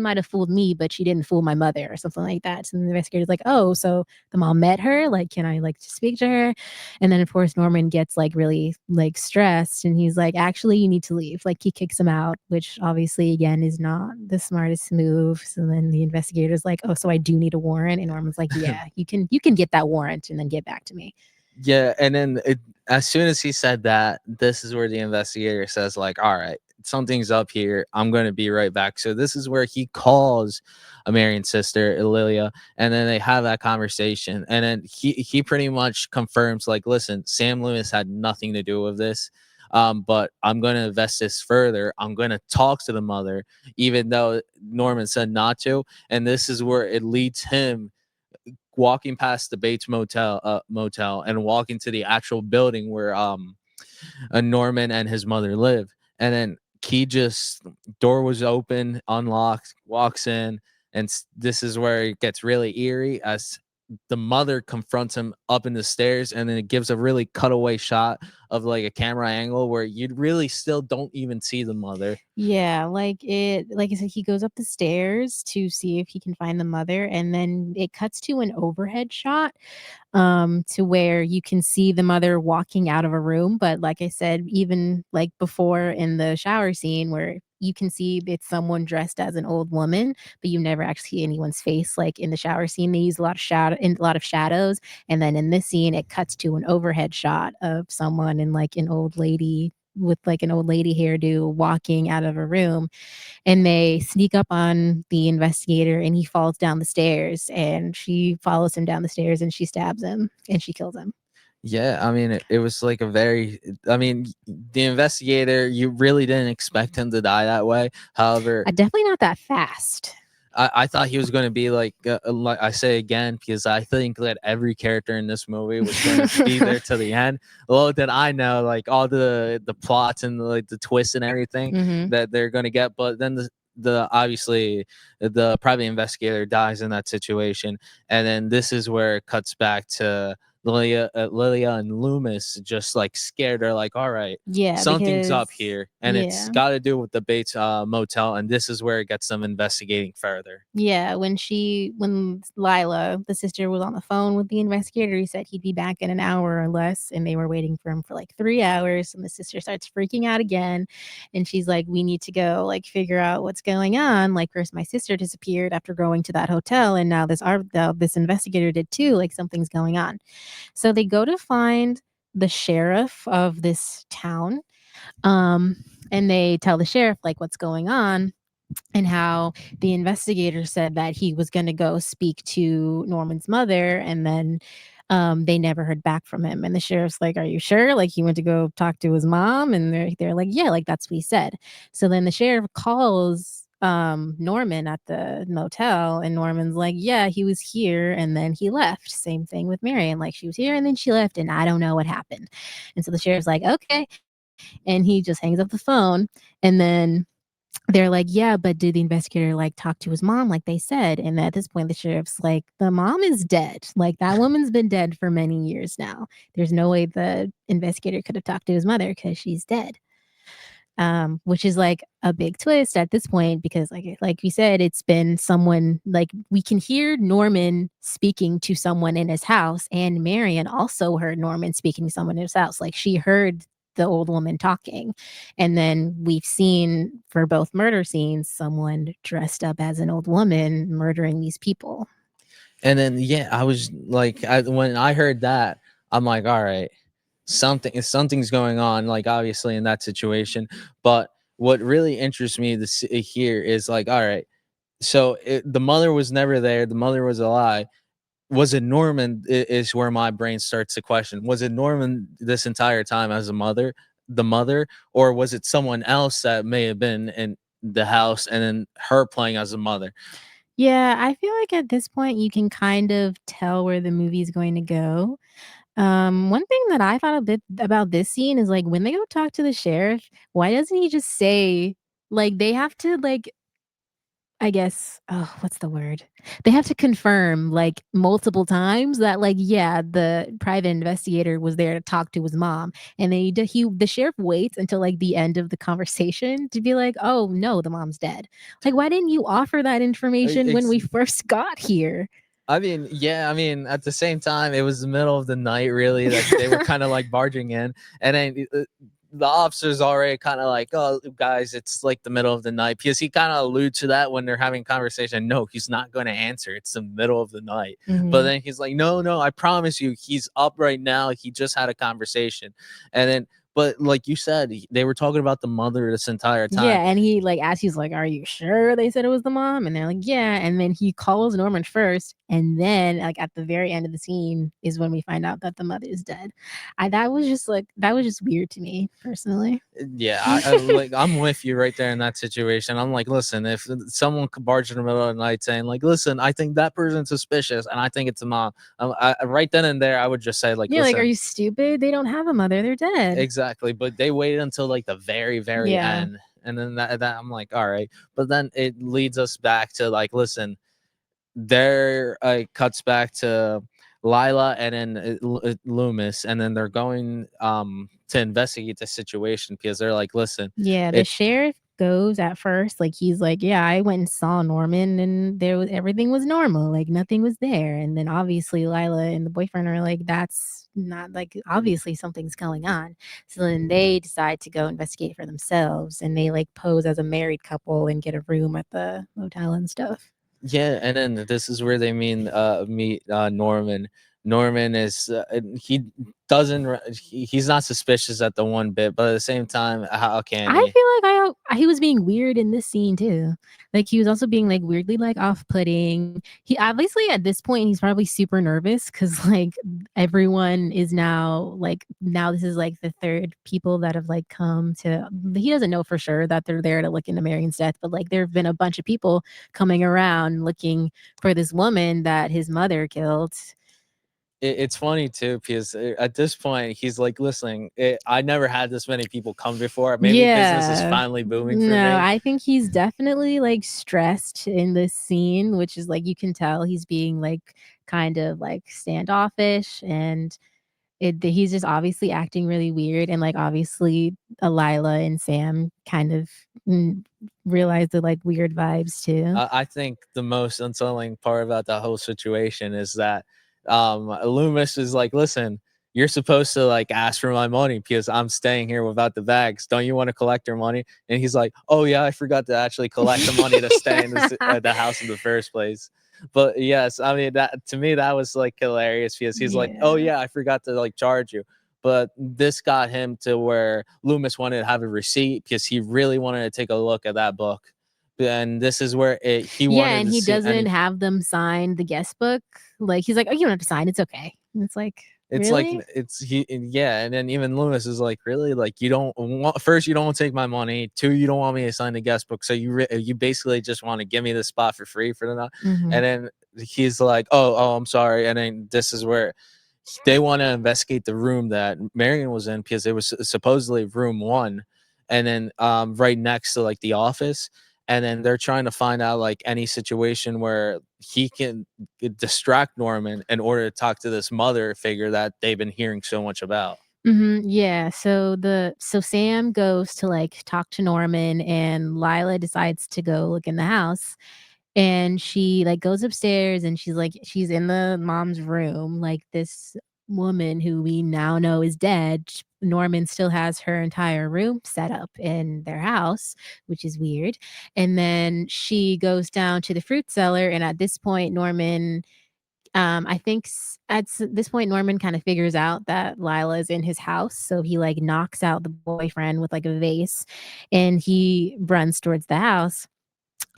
might have fooled me, but she didn't fool my mother or something like that. So the investigator's like, oh, so the mom met her? Like, can I like speak to her? And then of course Norman gets like really like stressed and he's like, actually, you need to leave. Like he kicks him out, which obviously again is not the smartest move. So then the investigator's like, oh, so I do need a warrant. And Norman's like, yeah, you can get that warrant and then get back to me. Yeah, and then as soon as he said that, this is where the investigator says like, all right, something's up here. I'm gonna be right back. So this is where he calls a Marion's sister, Lilia, and then they have that conversation. And then he pretty much confirms, like, listen, Sam Loomis had nothing to do with this. But I'm going to invest this further. I'm going to talk to the mother, even though Norman said not to. And this is where it leads him walking past the Bates motel and walking to the actual building where Norman and his mother live. And then Key just door was open, unlocked, walks in, and this is where it gets really eerie as the mother confronts him up in the stairs, and then it gives a really cutaway shot of like a camera angle where you really still don't even see the mother. Yeah, like I said, he goes up the stairs to see if he can find the mother, and then it cuts to an overhead shot, to where you can see the mother walking out of a room. But like I said, even like before in the shower scene where you can see it's someone dressed as an old woman, but you never actually see anyone's face. Like in the shower scene, they use a lot of shadows, and then in this scene, it cuts to an overhead shot of someone in like an old lady with like an old lady hairdo walking out of a room, and they sneak up on the investigator, and he falls down the stairs, and she follows him down the stairs, and she stabs him and she kills him. Yeah, I mean, it was like a very, I mean, the investigator, you really didn't expect him to die that way. However, Definitely not that fast. I thought he was going to be like I say again, because I think that every character in this movie was going to be there to the end. Little did I know, like all the plots and like the twists and everything Hmm. that they're going to get. But then the obviously the private investigator dies in that situation, and then this is where it cuts back to Lilia and Loomis just like scared. They're like, all right, Yeah, something's because up here, and it's yeah. got to do with the Bates motel, and this is where it gets them investigating further. Yeah, when Lila, the sister, was on the phone with the investigator, he said he'd be back in an hour or less, and they were waiting for him for like 3 hours. And the sister starts freaking out again, and she's like, "We need to go like figure out what's going on. Like, first my sister disappeared after going to that hotel, and now this investigator did too. Like, something's going on." So they go to find the sheriff of this town, um, and they tell the sheriff like what's going on, and how the investigator said that he was going to go speak to Norman's mother, and then they never heard back from him. And the sheriff's like, "Are you sure? Like he went to go talk to his mom?" And they're like, "Yeah, like that's what he said." So then the sheriff calls Norman at the motel, and Norman's like, "Yeah, he was here and then he left." Same thing with Marion, like she was here and then she left, and I don't know what happened. And so the sheriff's like, "Okay," and he just hangs up the phone. And then they're like, "Yeah, but did the investigator like talk to his mom like they said?" And at this point, the sheriff's like, "The mom is dead. Like that woman's been dead for many years now. There's no way the investigator could have talked to his mother because she's dead." Which is like a big twist at this point because, like we said, it's been someone like we can hear Norman speaking to someone in his house, and Marion also heard Norman speaking to someone in his house. Like she heard the old woman talking, and then we've seen for both murder scenes someone dressed up as an old woman murdering these people. And then yeah, I was like, when I heard that, I'm like, all right, something's going on. Like obviously in that situation, but what really interests me to see here is like, all right, so the mother was never there. The mother was alive. Was it Norman? Is where my brain starts to question. Was it Norman this entire time as the mother, or was it someone else that may have been in the house and then her playing as a mother? Yeah, I feel like at this point you can kind of tell where the movie's going to go. One thing that I thought a bit about this scene is like when they go talk to the sheriff, why doesn't he just say like they have to like I guess oh, what's the word? They have to confirm like multiple times that like yeah, the private investigator was there to talk to his mom, and then the sheriff waits until like the end of the conversation to be like, "Oh no, the mom's dead." Like why didn't you offer that information when we first got here? I mean, yeah, I mean, at the same time, it was the middle of the night, really, that they were kind of like barging in. And then the officer's already kind of like, oh, guys, it's like the middle of the night. Because he kind of alludes to that when they're having conversation. No, he's not going to answer. It's the middle of the night. But Mhm. then he's like, no, I promise you, he's up right now. He just had a conversation. And then, But like you said, they were talking about the mother this entire time. Yeah, and he, like, asks, he's like, "Are you sure they said it was the mom?" And they're like, "Yeah," and then he calls Norman first, and then, like, at the very end of the scene is when we find out that the mother is dead. I that was just, like that was just weird to me, personally. Yeah, like I'm with you right there in that situation. I'm like, listen, if someone could barge in the middle of the night saying like, listen, I think that person's suspicious, and I think it's a mom, right then and there, I would just say like, Yeah, like, "Are listen, you stupid? They don't have a mother, they're dead." exactly. But they waited until like the very, very Yeah. end, and then that I'm like, all right. But then it leads us back to like, listen, there cuts back to Lila and then Loomis, and then they're going to investigate the situation because they're like, listen, Yeah, the it's sheriff goes at first, like, he's like, "Yeah, I went and saw Norman, and there was everything was normal, like, nothing was there." And then, obviously, Lila and the boyfriend are like, "That's not like, obviously, something's going on." So then they decide to go investigate for themselves, and they, like, pose as a married couple and get a room at the motel and stuff. yeah, and then this is where they meet Norman. Norman is he doesn't he's not suspicious at the one bit, but at the same time, how can I he? feel like he was being weird in this scene too. Like, he was also being, like, weirdly, like, off-putting. He obviously, at this point, he's probably super nervous because, like, everyone is now, like, now this is, like, the 3rd people that have, like, come to he doesn't know for sure that they're there to look into Marion's death, but, like, there have been a bunch of people coming around looking for this woman that his mother killed. It's funny too because at this point he's like, "Listen, I never had this many people come before. Maybe business is Yeah. finally booming for No, me." I think he's definitely, like, stressed in this scene, which is, like, you can tell he's being, like, kind of, like, standoffish, and he's just obviously acting really weird, and, like, obviously, Lila and Sam kind of, realize the, like, weird vibes too. I think the most unsettling part about that whole situation is that Loomis is like, "Listen, you're supposed to like ask for my money because I'm staying here without the bags. Don't you want to collect your money?" And he's like, "Oh yeah, I forgot to actually collect the money to stay in the house in the first place." But yes, I mean that to me that was like hilarious because he's like, "Oh Yeah. yeah, I forgot to like charge you." But this got him to where Loomis wanted to have a receipt because he really wanted to take a look at that book, and this is where he Yeah, wanted and to he see doesn't any. have them sign the guest book. Like, he's like, "Oh, you don't have to sign, it's okay." And it's like, It's like "Really?" it's he yeah, and then even Lewis is like, really, like you don't want, first you don't want to take my money, two you don't want me to sign the guest book, so you basically just want to give me the spot for free for the night. Mhm. And then he's like, oh I'm sorry, and then this is where they want to investigate the room that Marion was in because it was supposedly room one, and then right next to like the office, and then they're trying to find out like any situation where he can distract Norman in order to talk to this mother figure that they've been hearing so much about. Mhm, yeah, so Sam goes to, like, talk to Norman, and Lila decides to go look in the house, and she, like, goes upstairs, and she's in the mom's room, like, this woman who we now know is dead. Norman still has her entire room set up in their house, which is weird, and then she goes down to the fruit cellar, and at this point, Norman I think this point, Norman kind of figures out that Lila is in his house, so he like knocks out the boyfriend with like a vase, and he runs towards the house.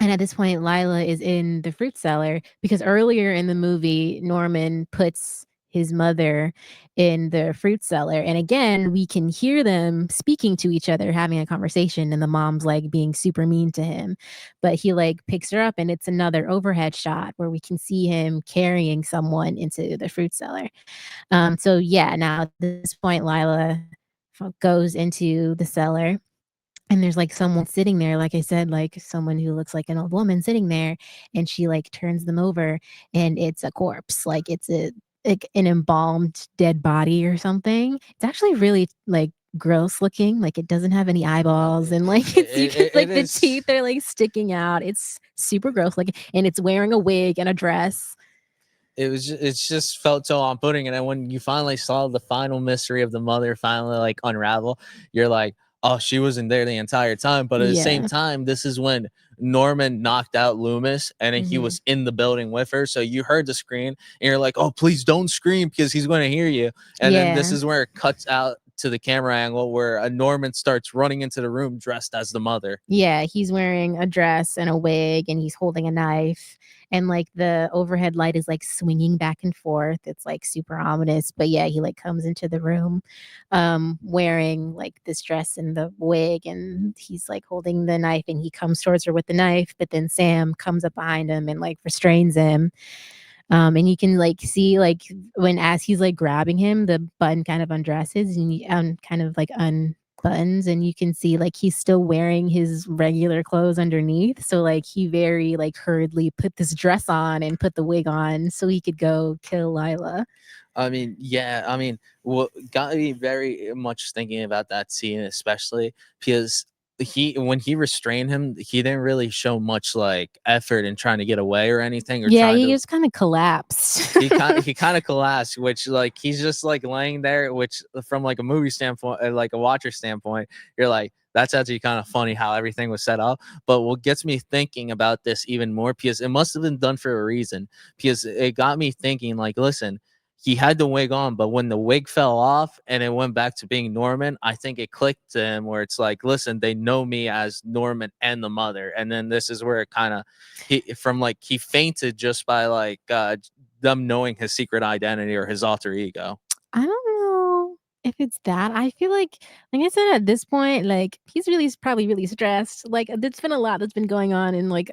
And at this point, Lila is in the fruit cellar because earlier in the movie, Norman puts his mother in the fruit cellar. And again, we can hear them speaking to each other, having a conversation, and the mom's like being super mean to him. But he like picks her up, and it's another overhead shot where we can see him carrying someone into the fruit cellar. So yeah, now at this point, Lila goes into the cellar, and there's, like, someone sitting there, like I said, like, someone who looks like an old woman sitting there, and she, like, turns them over, and it's a corpse, like, it's an embalmed dead body or something. It's actually really, like, gross looking, like, it doesn't have any eyeballs, and, like, it's you can It like, the is. teeth are, like, sticking out. It's super gross looking, and it's wearing a wig and a dress. It's just felt so on putting, and then when you finally saw the final mystery of the mother finally like unravel, you're like, oh, she wasn't there the entire time. But at the same Yeah. time, this is when Norman knocked out Loomis, and then he Mhm. was in the building with her, so you heard the scream, and you're like, oh please don't scream because he's going to hear you. And then this Yeah. is where it cuts out to the camera angle where Norman starts running into the room dressed as the mother. Yeah, he's wearing a dress and a wig, and he's holding a knife, and, like, the overhead light is, like, swinging back and forth. It's, like, super ominous, but, yeah, he, like, comes into the room, wearing, like, this dress and the wig, and he's, like, holding the knife, and he comes towards her with the knife, but then Sam comes up behind him and, like, restrains him. And you can like see like when as he's like grabbing him, the button kind of undresses and kind of like unbuttons, and you can see like he's still wearing his regular clothes underneath. So like he very like hurriedly put this dress on and put the wig on so he could go kill Lila. I mean, yeah, I mean, what got me very much thinking about that scene, especially because when he restrained him, he didn't really show much like effort in trying to get away or anything, or Yeah, trying he to. just kind of collapsed. He kind of collapsed, which like he's just like laying there, which from like a movie standpoint, like a watcher standpoint, you're like, that's actually kind of funny how everything was set up. But what gets me thinking about this even more, because it must have been done for a reason, because it got me thinking like, listen, he had the wig on, but when the wig fell off and it went back to being Norman, I think it clicked to him where it's like, listen, they know me as Norman and the mother. And then this is where it kind of he fainted just by like them knowing his secret identity or his alter ego. I don't know if it's that. I feel like I said, at this point, like he's really probably really stressed. Like there's been a lot that's been going on in like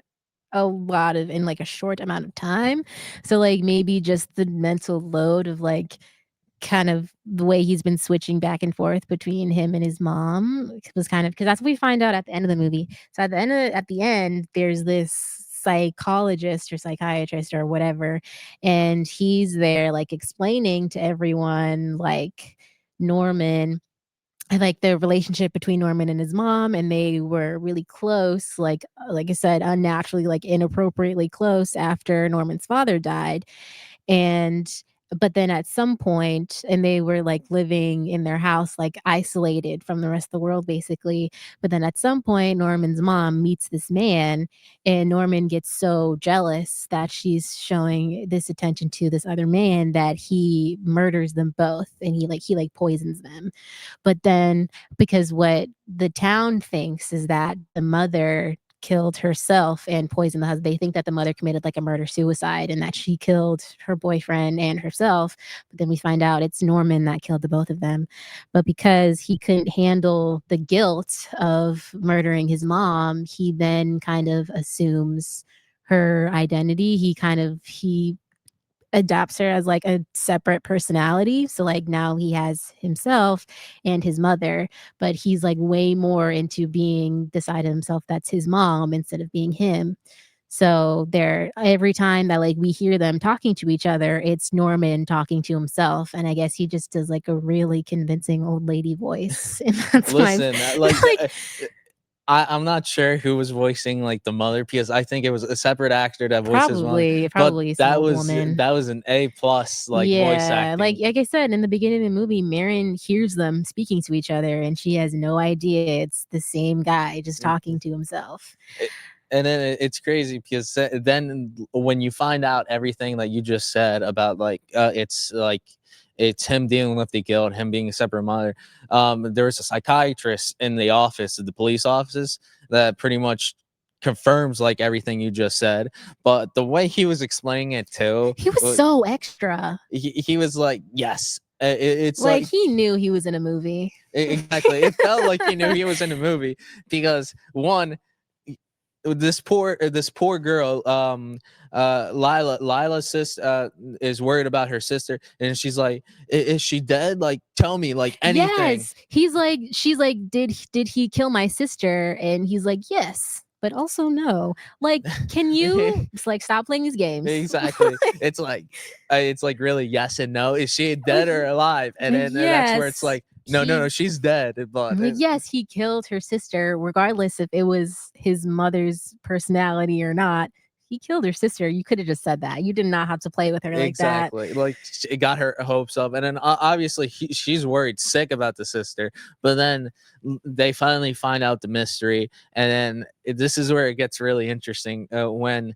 a lot of in like a short amount of time. So like maybe just the mental load of like kind of the way he's been switching back and forth between him and his mom was kind of because that's what we find out at the end of the movie. So at the end, there's this psychologist or psychiatrist or whatever, and he's there like explaining to everyone like Norman and like the relationship between Norman and his mom, and they were really close, like I said, unnaturally, like inappropriately close after Norman's father died. And but then at some point, and they were like living in their house, like isolated from the rest of the world, basically. But then at some point, Norman's mom meets this man, and Norman gets so jealous that she's showing this attention to this other man that he murders them both, and he like poisons them. But then, because what the town thinks is that the mother killed herself and poisoned the husband. They think that the mother committed like a murder suicide and that she killed her boyfriend and herself. But then we find out it's Norman that killed the both of them. But because he couldn't handle the guilt of murdering his mom, he then kind of assumes her identity. He adopts her as like a separate personality. So like now he has himself and his mother, but he's like way more into being the side of himself that's his mom instead of being him. So they're every time that like we hear them talking to each other, it's Norman talking to himself. And I guess he just does like a really convincing old lady voice. And that's why Listen, like I'm not sure who was voicing like the mother, because I think it was a separate actor that voiced his mother, but probably some old woman. that was an A plus like voice Yeah, acting. like I said, in the beginning of the movie, Marion hears them speaking to each other, and she has no idea it's the same guy just talking to himself. It- and then it's crazy because then when you find out everything that you just said about it's him dealing with the guilt, him being a separate mother. There was a psychiatrist in the office of the police offices that pretty much confirms like everything you just said. But the way he was explaining it too, He was so extra. he was like, yes. It's Like like he knew he was in a movie. exactly. It felt like he knew he was in a movie because one, this poor girl, Lila's sister, is worried about her sister, and she's like, is she dead? Like, tell me, like, anything." Yes, she's like, did he kill my sister? And he's like, yes, but also no. Like, can you just like stop playing these games? Exactly. It's like really yes and no. Is she dead Like, or alive? And then that's where it's yes, like, no, she's dead. But yes, he killed her sister, regardless if it was his mother's personality or not. He killed her sister. You could have just said that. You did not have to play with her like that. exactly, like it got her hopes up, and then obviously she's worried sick about the sister. But then they finally find out the mystery, and then this is where it gets really interesting when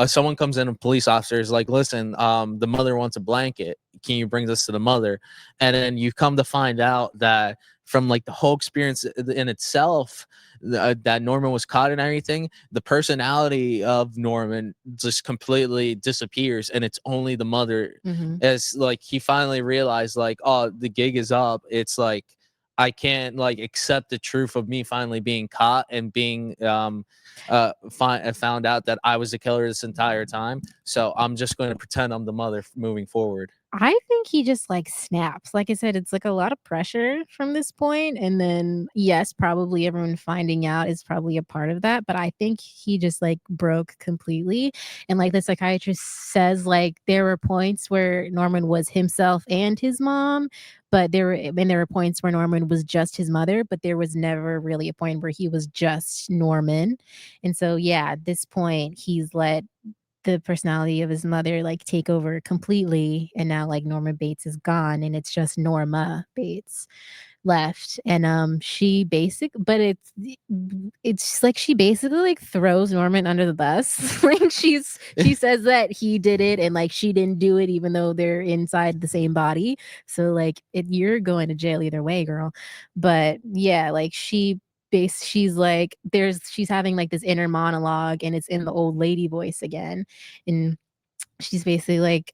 someone comes in, a police officer is like, listen, the mother wants a blanket, can you bring this to the mother? And then you come to find out that from like the whole experience in itself, that Norman was caught and everything, the personality of Norman just completely disappears, and it's only the mother. Mhm. As like he finally realized, like, oh, the gig is up. It's like I can't like accept the truth of me finally being caught and being found out that I was the killer this entire time. So I'm just going to pretend I'm the mother moving forward. I think he just, like, snaps. Like I said, it's, like, a lot of pressure from this point, and then, yes, probably everyone finding out is probably a part of that, but I think he just, like, broke completely, and, like, the psychiatrist says, like, there were points where Norman was himself and his mom, but there were points where Norman was just his mother, but there was never really a point where he was just Norman, and so, yeah, at this point, he's let the personality of his mother, like, take over completely, and now, like, Norma Bates is gone, and it's just Norma Bates left, and, she basic but it's like she basically, like, throws Norman under the bus. Like, she says that he did it and, like, she didn't do it even though they're inside the same body. So, like, you're going to jail either way, girl. But, yeah, like, she's like she's having, like, this inner monologue, and it's in the old lady voice again, and she's basically like,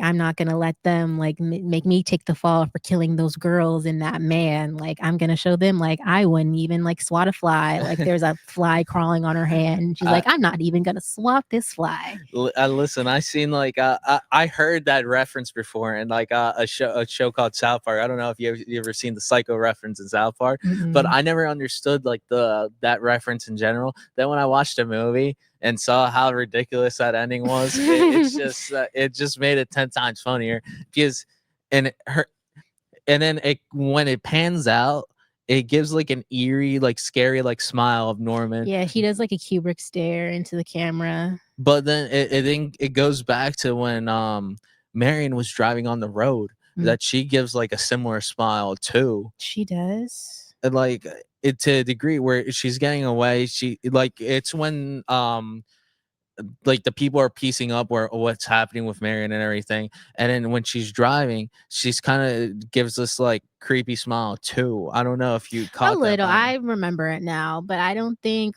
"I'm not gonna let them, like, make me take the fall for killing those girls and that man, like, I'm gonna show them, like, I wouldn't even, like, swat a fly, like, there's a fly crawling on her hand, and she's I, like, "I'm not even gonna swat this fly." listen, I seen like I heard that reference before, and like a show called South Park. I don't know if you ever seen the Psycho reference in South Park, but Mm-mm. I never understood like the that reference in general. Then when I watched the movie and saw how ridiculous that ending was, it just made it 10 times funnier because and her and then when it pans out, it gives like an eerie, like scary, like smile of Norman. Yeah, he does, like, a Kubrick stare into the camera. But then it goes back to when Marion was driving on the road, Mm. that she gives like a similar smile too. She does? And like it to a degree where she's getting away. She like it's when like the people are piecing up where what's happening with Marion and everything. And then when she's driving, she's kind of gives this like creepy smile too. I don't know if you A caught that little, by I now. remember it now, but I don't think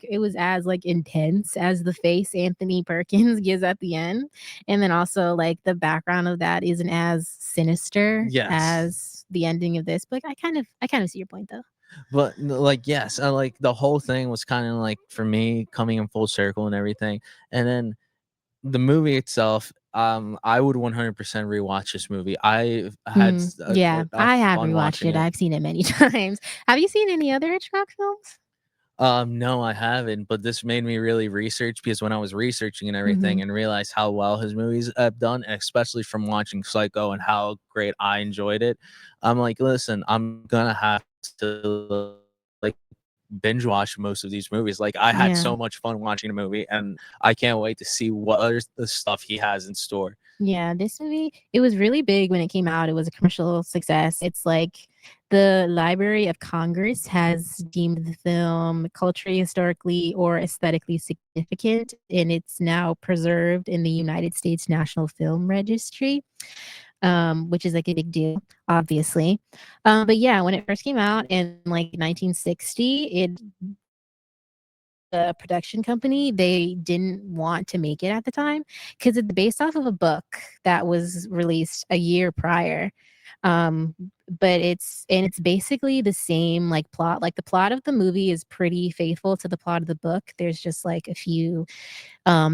it was as, like, intense as the face Anthony Perkins gives at the end, and then also, like, the background of that isn't as sinister Yes. as the ending of this, but I kind of see your point, though. But like yes, like the whole thing was kind of like for me coming in full circle and everything. And then the movie itself, I would 100% rewatch this movie. I had Yeah, I have fun rewatched watching it, it. I've seen it many times. Have you seen any other Hitchcock films? No, I haven't, but this made me really research because when I was researching and everything Mhm. and realized how well his movies have done, and especially from watching Psycho and how great I enjoyed it, I'm like, listen, I'm gonna have to like binge watch most of these movies. Like I had Yeah. so much fun watching a movie, and I can't wait to see what other the stuff he has in store. Yeah, this movie, it was really big when it came out. It was a commercial success. It's like the Library of Congress has deemed the film culturally, historically, or aesthetically significant, and it's now preserved in the United States National Film Registry, which is like a big deal, obviously. But yeah, when it first came out in like 1960, the production company, they didn't want to make it at the time because it's based off of a book that was released a year prior. Um, but it's basically the same like plot. Like the plot of the movie is pretty faithful to the plot of the book. There's just like a few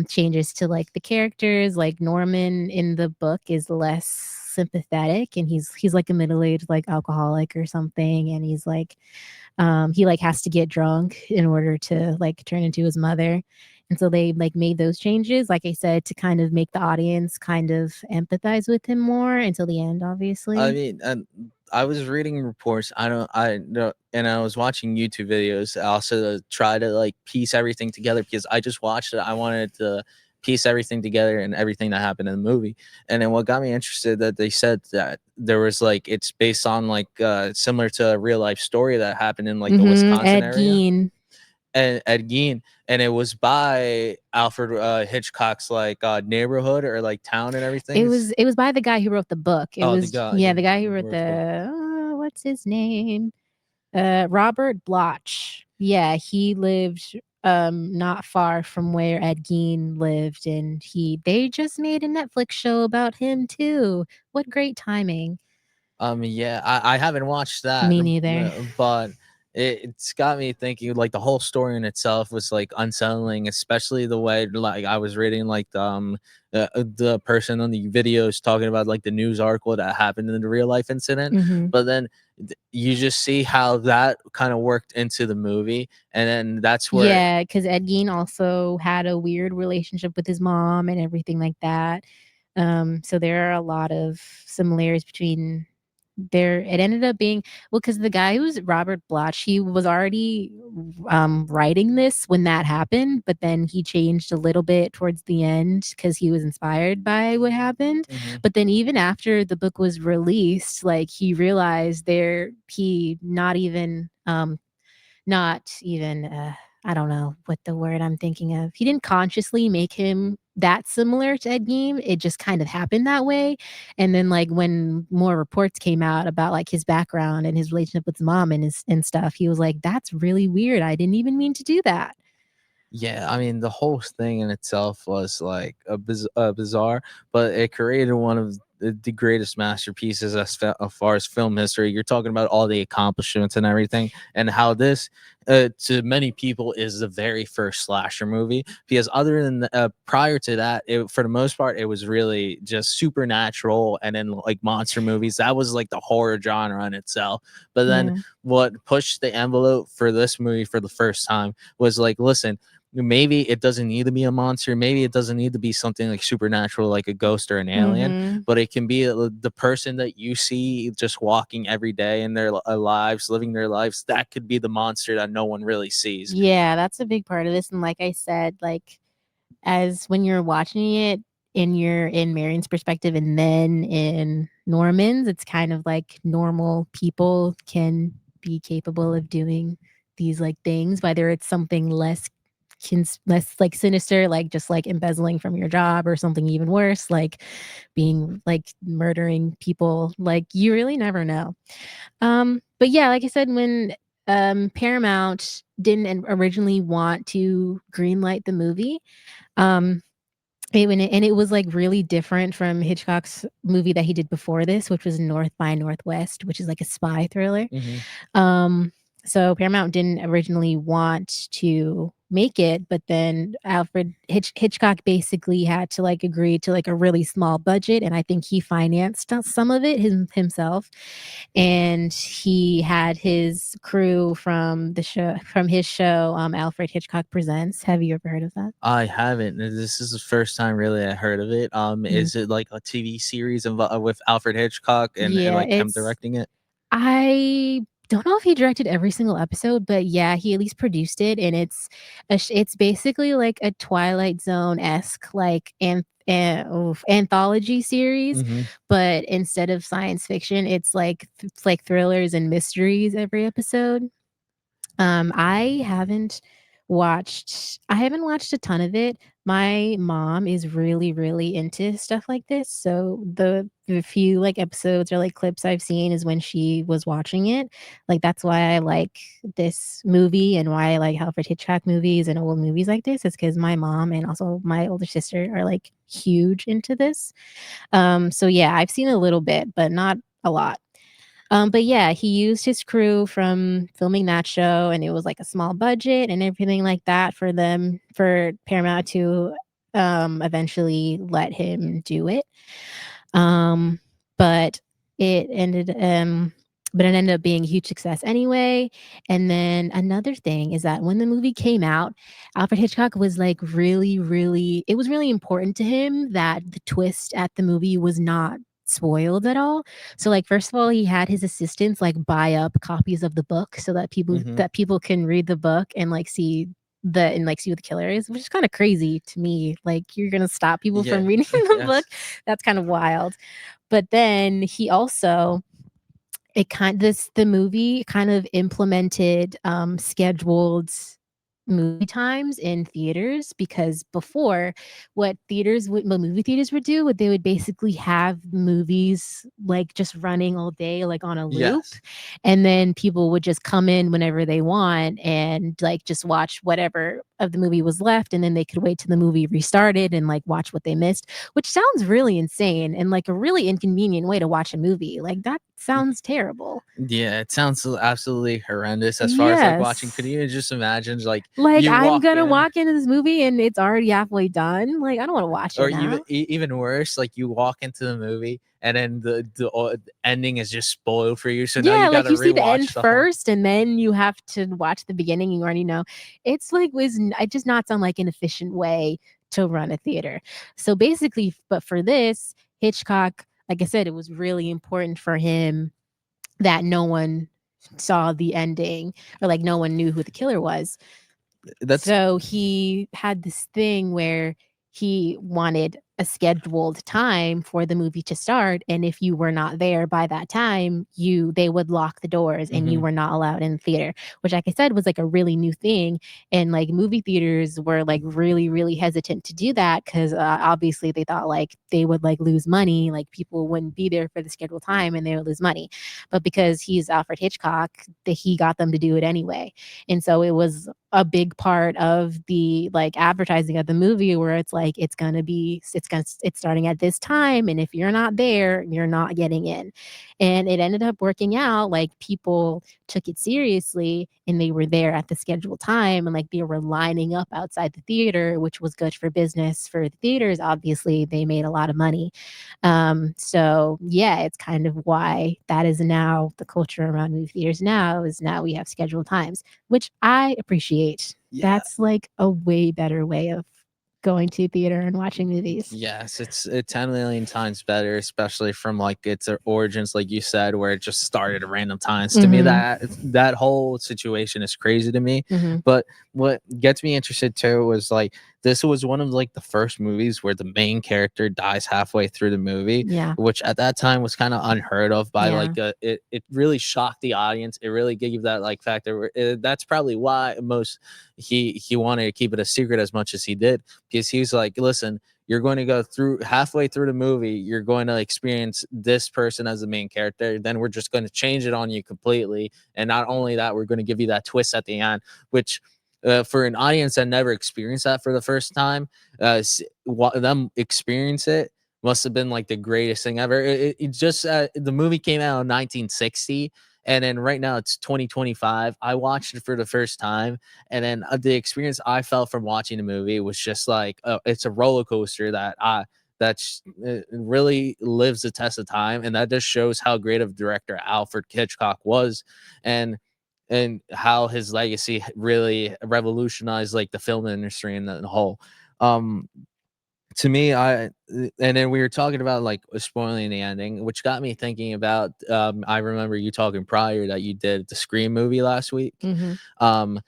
changes to like the characters. Like Norman in the book is less sympathetic and he's like a middle-aged like alcoholic or something and he like has to get drunk in order to like turn into his mother. And so they like made those changes, like I said, to kind of make the audience kind of empathize with him more until the end, I obviously. mean, and I was reading reports. I know, and I was watching YouTube videos also to try to like piece everything together because I just watched it. I wanted to piece everything together and everything that happened in the movie. And then what got me interested that they said that there was like it's based on like similar to a real life story that happened in like the Wisconsin Ed area. Gein. Ed Gein, and it was by Alfred Hitchcock's like neighborhood or like town and everything. It was by the guy who wrote the book. It Oh, the was guy yeah, the guy who who wrote wrote the book. the what's his name? Robert Bloch. Yeah, he lived not far from where Ed Gein lived, and they just made a Netflix show about him too. What great timing. Yeah, I haven't watched that, Me neither. but it's got me thinking. Like the whole story in itself was like unsettling, especially the way like I was reading like the person on the videos talking about like the news article that happened in the real life incident. Mhm. But then you just see how that kind of worked into the movie, and then that's where Yeah, because Ed Gein also had a weird relationship with his mom and everything like that. So there are a lot of similarities between there it ended up being well, because the guy who's Robert Bloch, he was already, writing this when that happened, but then he changed a little bit towards the end because he was inspired by what happened. Mhm. But then even after the book was released, like, he realized not even I don't know what the word I'm thinking of. He didn't consciously make him that similar to Ed Gein. It just kind of happened that way. And then like when more reports came out about like his background and his relationship with his mom and stuff, he was like, "That's really weird. I didn't even mean to do that." Yeah, I mean, the whole thing in itself was like bizarre, but it created one of the greatest masterpieces as far as film history. You're talking about all the accomplishments and everything, and how this, to many people, is the very first slasher movie. Because other than prior to that, for the most part, it was really just supernatural and then like monster movies. That was like the horror genre in itself. But then Yeah. what pushed the envelope for this movie for the first time was like, listen, maybe it doesn't need to be a monster, maybe it doesn't need to be something like supernatural like a ghost or an alien, Mhm. but it can be the person that you see just walking every day in their lives, living their lives. That could be the monster that no one really sees. Yeah, that's a big part of this. And like I said, like as when you're watching it and you're in Marion's perspective and then in Norman's, it's kind of like normal people can be capable of doing these like things, whether it's something less like sinister, like just like embezzling from your job, or something even worse, like being like murdering people. Like you really never know. But yeah, like I said, when Paramount didn't originally want to greenlight the movie, um, it was like really different from Hitchcock's movie that he did before this, which was North by Northwest, which is like a spy thriller. Hmm. Um, so Paramount didn't originally want to make it, but then Hitchcock basically had to like agree to like a really small budget, and I think he financed some of it himself. And he had his crew from his show, Alfred Hitchcock Presents. Have you ever heard of that? I haven't. This is the first time really I heard of it. Mm. Is it like a TV series with Alfred Hitchcock and Yeah, like him directing it? I don't know if he directed every single episode, but yeah, he at least produced it, and it's basically like a Twilight Zone-esque, like, anthology series, Hmm. but instead of science fiction, it's like thrillers and mysteries every episode. I haven't watched a ton of it. My mom is really, really into stuff like this, so the few, like, episodes or, like, clips I've seen is when she was watching it. Like, that's why I like this movie and why I like Alfred Hitchcock movies and old movies like this, is because my mom and also my older sister are, like, huge into this. So yeah, I've seen a little bit, but not a lot. But yeah, he used his crew from filming that show, and it was like a small budget and everything like that for Paramount to eventually let him do it. Um, but it ended but it ended up being a huge success anyway. And then another thing is that when the movie came out, Alfred Hitchcock was like really, really it was really important to him that the twist at the movie was not spoiled at all. So like first of all, he had his assistants like buy up copies of the book so that Hmm. people can read the book and like see what the killer is, which is kind of crazy to me. Like you're gonna stop people Yeah. from reading the book. Yes. That's kind of wild. But then he also it kind this the movie kind of implemented scheduled movie times in theaters, because before, what movie theaters would do, what they would basically have movies like just running all day, like on a loop, Yes. and then people would just come in whenever they want and like just watch whatever of the movie was left, and then they could wait till the movie restarted and like watch what they missed, which sounds really insane and like a really inconvenient way to watch a movie. Like that sounds terrible. Yeah, it sounds absolutely horrendous as far as like watching. Could Yes. you just imagine like Like, you I'm walk gonna in, walk into this movie and it's already halfway done. Like, I don't wanna watch or it even now. even worse, like you walk into the movie and then the ending is just spoiled for you, so now Yeah, you got like, to you see the end rewatch the whole. first, and then you have to watch the beginning, you already know. It's like it does not sound like an efficient way to run a theater. So, basically, but for this, Hitchcock, like I said, it was really important for him that no one saw the ending, or, like, no one knew who the killer was. That's So he had this thing where he wanted a scheduled time for the movie to start, and if you were not there by that time, they would lock the doors and you mhm. were not allowed in the theater, which, like I said, was like a really new thing. And like movie theaters were like really, really hesitant to do that because obviously they thought like they would like lose money, like people wouldn't be there for the scheduled time and they would lose money. But because he's Alfred Hitchcock, that he got them to do it anyway. And so it was a big part of the like advertising of the movie, where it's like it's starting at this time, and if you're not there, you're not getting in. And it ended up working out. Like people took it seriously and they were there at the scheduled time, and like they were lining up outside the theater, which was good for business for the theaters. Obviously they made a lot of money. So yeah, it's kind of why that is now the culture around movie theaters now, is now we have scheduled times, which I appreciate. Yeah. That's like a way better way of going to theater and watching movies. Yes, it's 10 million times better, especially from like its origins, like you said, where it just started at random times. To me, Mhm. that whole situation is crazy to me. Mhm. But what gets me interested too was like this was one of like the first movies where the main character dies halfway through the movie, Yeah. which at that time was kind of unheard of. By Yeah. like it really shocked the audience. It really gave you that like factor. That's probably why most he wanted to keep it a secret as much as he did, because he's like, listen, you're going to go through halfway through the movie, you're going to experience this person as the main character, then we're just going to change it on you completely, and not only that, we're going to give you that twist at the end, which for an audience that never experienced that for the first time, them experience it must have been like the greatest thing ever. It just the movie came out in 1960, and then right now it's 2025. I watched it for the first time, and then the experience I felt from watching the movie was just like it's a roller coaster that's really lives the test of time, and that just shows how great of director Alfred Hitchcock was, and how his legacy really revolutionized like the film industry in the whole. Um, to me, and then we were talking about like spoiling the ending, which got me thinking about. I remember you talking prior that you did the Scream movie last week. Mhm. Um,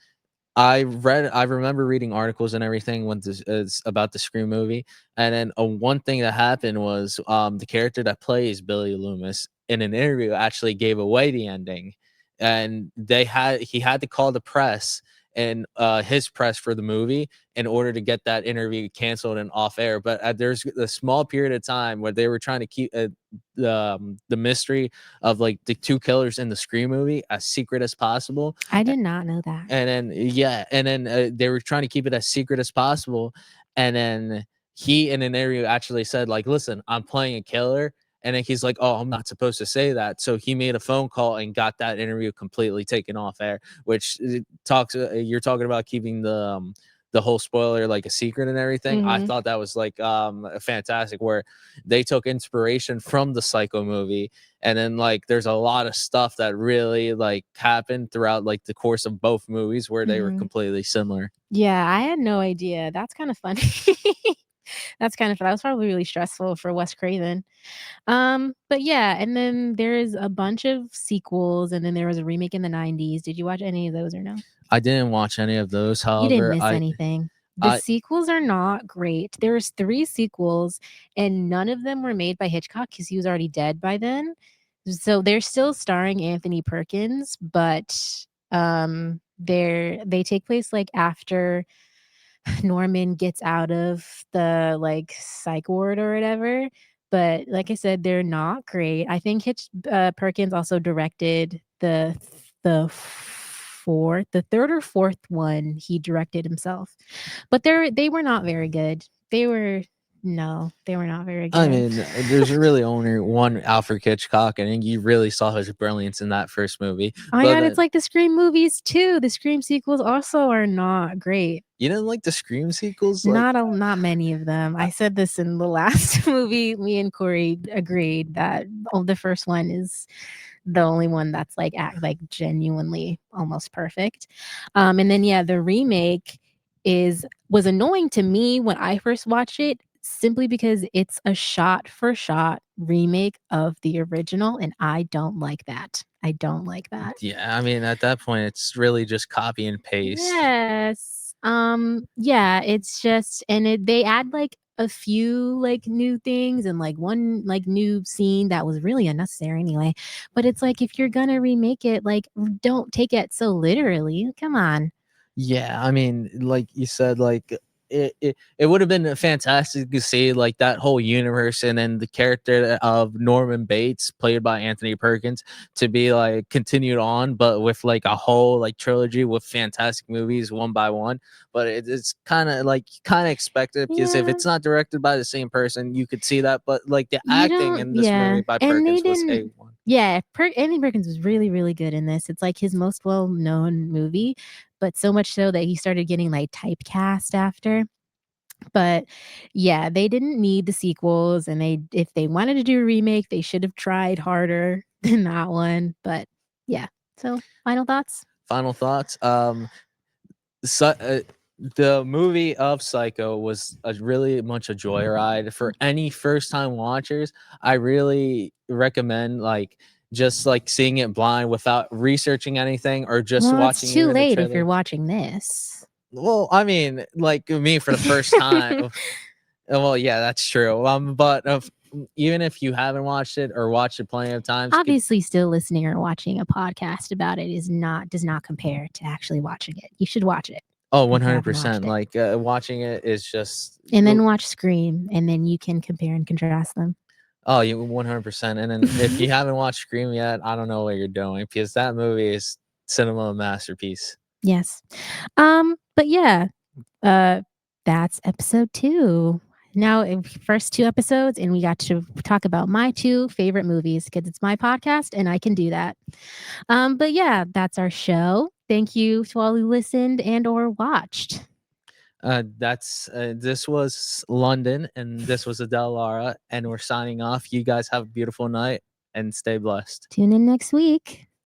I remember reading articles and everything when this is about the Scream movie, and then one thing that happened was the character that plays Billy Loomis in an interview actually gave away the ending, and he had to call the press and his press for the movie in order to get that interview canceled and off air. But there's a small period of time where they were trying to keep the mystery of like the two killers in the Scream movie as secret as possible. I did not know that. And then yeah, and then they were trying to keep it as secret as possible. And then he in an interview actually said like, "Listen, I'm playing a killer." And then he's like, "Oh, I'm not supposed to say that." So he made a phone call and got that interview completely taken off air. Which talks you're talking about keeping the whole spoiler like a secret and everything. I Mhm. thought that was like fantastic, where they took inspiration from the Psycho movie, and then like there's a lot of stuff that really like happened throughout like the course of both movies where they were Mhm. completely similar. Yeah, I had no idea. That's kind of funny. That's kind of fun. That was probably really stressful for Wes Craven. But yeah, and then there is a bunch of sequels, and then there was a remake in the 90s. Did you watch any of those or no? I didn't watch any of those, You didn't however, miss anything. The I sequels are not great. There was 3 sequels, and none of them were made by Hitchcock because he was already dead by then. So they're still starring Anthony Perkins, but, they take place like after Norman gets out of the like psych ward or whatever. But like I said, they're not great. I think Perkins also directed the third or fourth one he directed himself. But they were not very good. They were no, they were not very I good. mean, there's really only one Alfred Hitchcock, and you really saw his brilliance in that first movie. Oh my But god, it's like the Scream movies too. The Scream sequels also are not great. you didn't like the Scream sequels, like Not many of them. I said this in the last movie. Me and Corey agreed that the first one is the only one that's like genuinely almost perfect. And then yeah, the remake was annoying to me when I first watched it simply because it's a shot for shot remake of the original and I don't like that. I don't like that. yeah, I mean, at that point, it's really just copy and paste. Yes. Yeah, it's just they add like a few like new things and like one like new scene that was really unnecessary anyway. But it's like if you're gonna remake it, like don't take it so literally. Come on. Yeah, I mean, like you said, like it would have been fantastic to see like that whole universe and then the character of Norman Bates, played by Anthony Perkins, to be like continued on, but with like a whole like trilogy with fantastic movies one by one. But it's kind of expected because if Yeah. it's not directed by the same person, you could see that. But like the You acting don't in this yeah. movie by And they Perkins was didn't A1. yeah, Anthony Perkins was really, really good in this. It's like his most well-known movie, but so much so that he started getting like typecast after. But yeah, they didn't need the sequels, and if they wanted to do a remake, they should have tried harder than that one. But yeah. So, final thoughts? Final thoughts. So, the movie of Psycho was a really much a joyride for any first time watchers. I really recommend like just like seeing it blind without researching anything or just Well, it's watching too even the late if you're trailer. watching this. Well, I mean, like me for the first time. Well, yeah, that's true. But even if you haven't watched it or watched it plenty of times, Obviously, still listening or watching a podcast about it does not compare to actually watching it. You should watch it oh, if you haven't watched 100%. it. Like watching it is just And then watch Scream, and then you can compare and contrast them. oh, you 100%. And then if you haven't watched Scream yet, I don't know what you're doing because that movie is cinema masterpiece. Yes. But yeah, that's episode 2. Now, first 2 episodes, and we got to talk about my 2 favorite movies because it's my podcast and I can do that. But yeah, that's our show. Thank you to all who listened and or watched. This was London and this was Edel Lara, and we're signing off. You guys have a beautiful night and stay blessed. Tune in next week.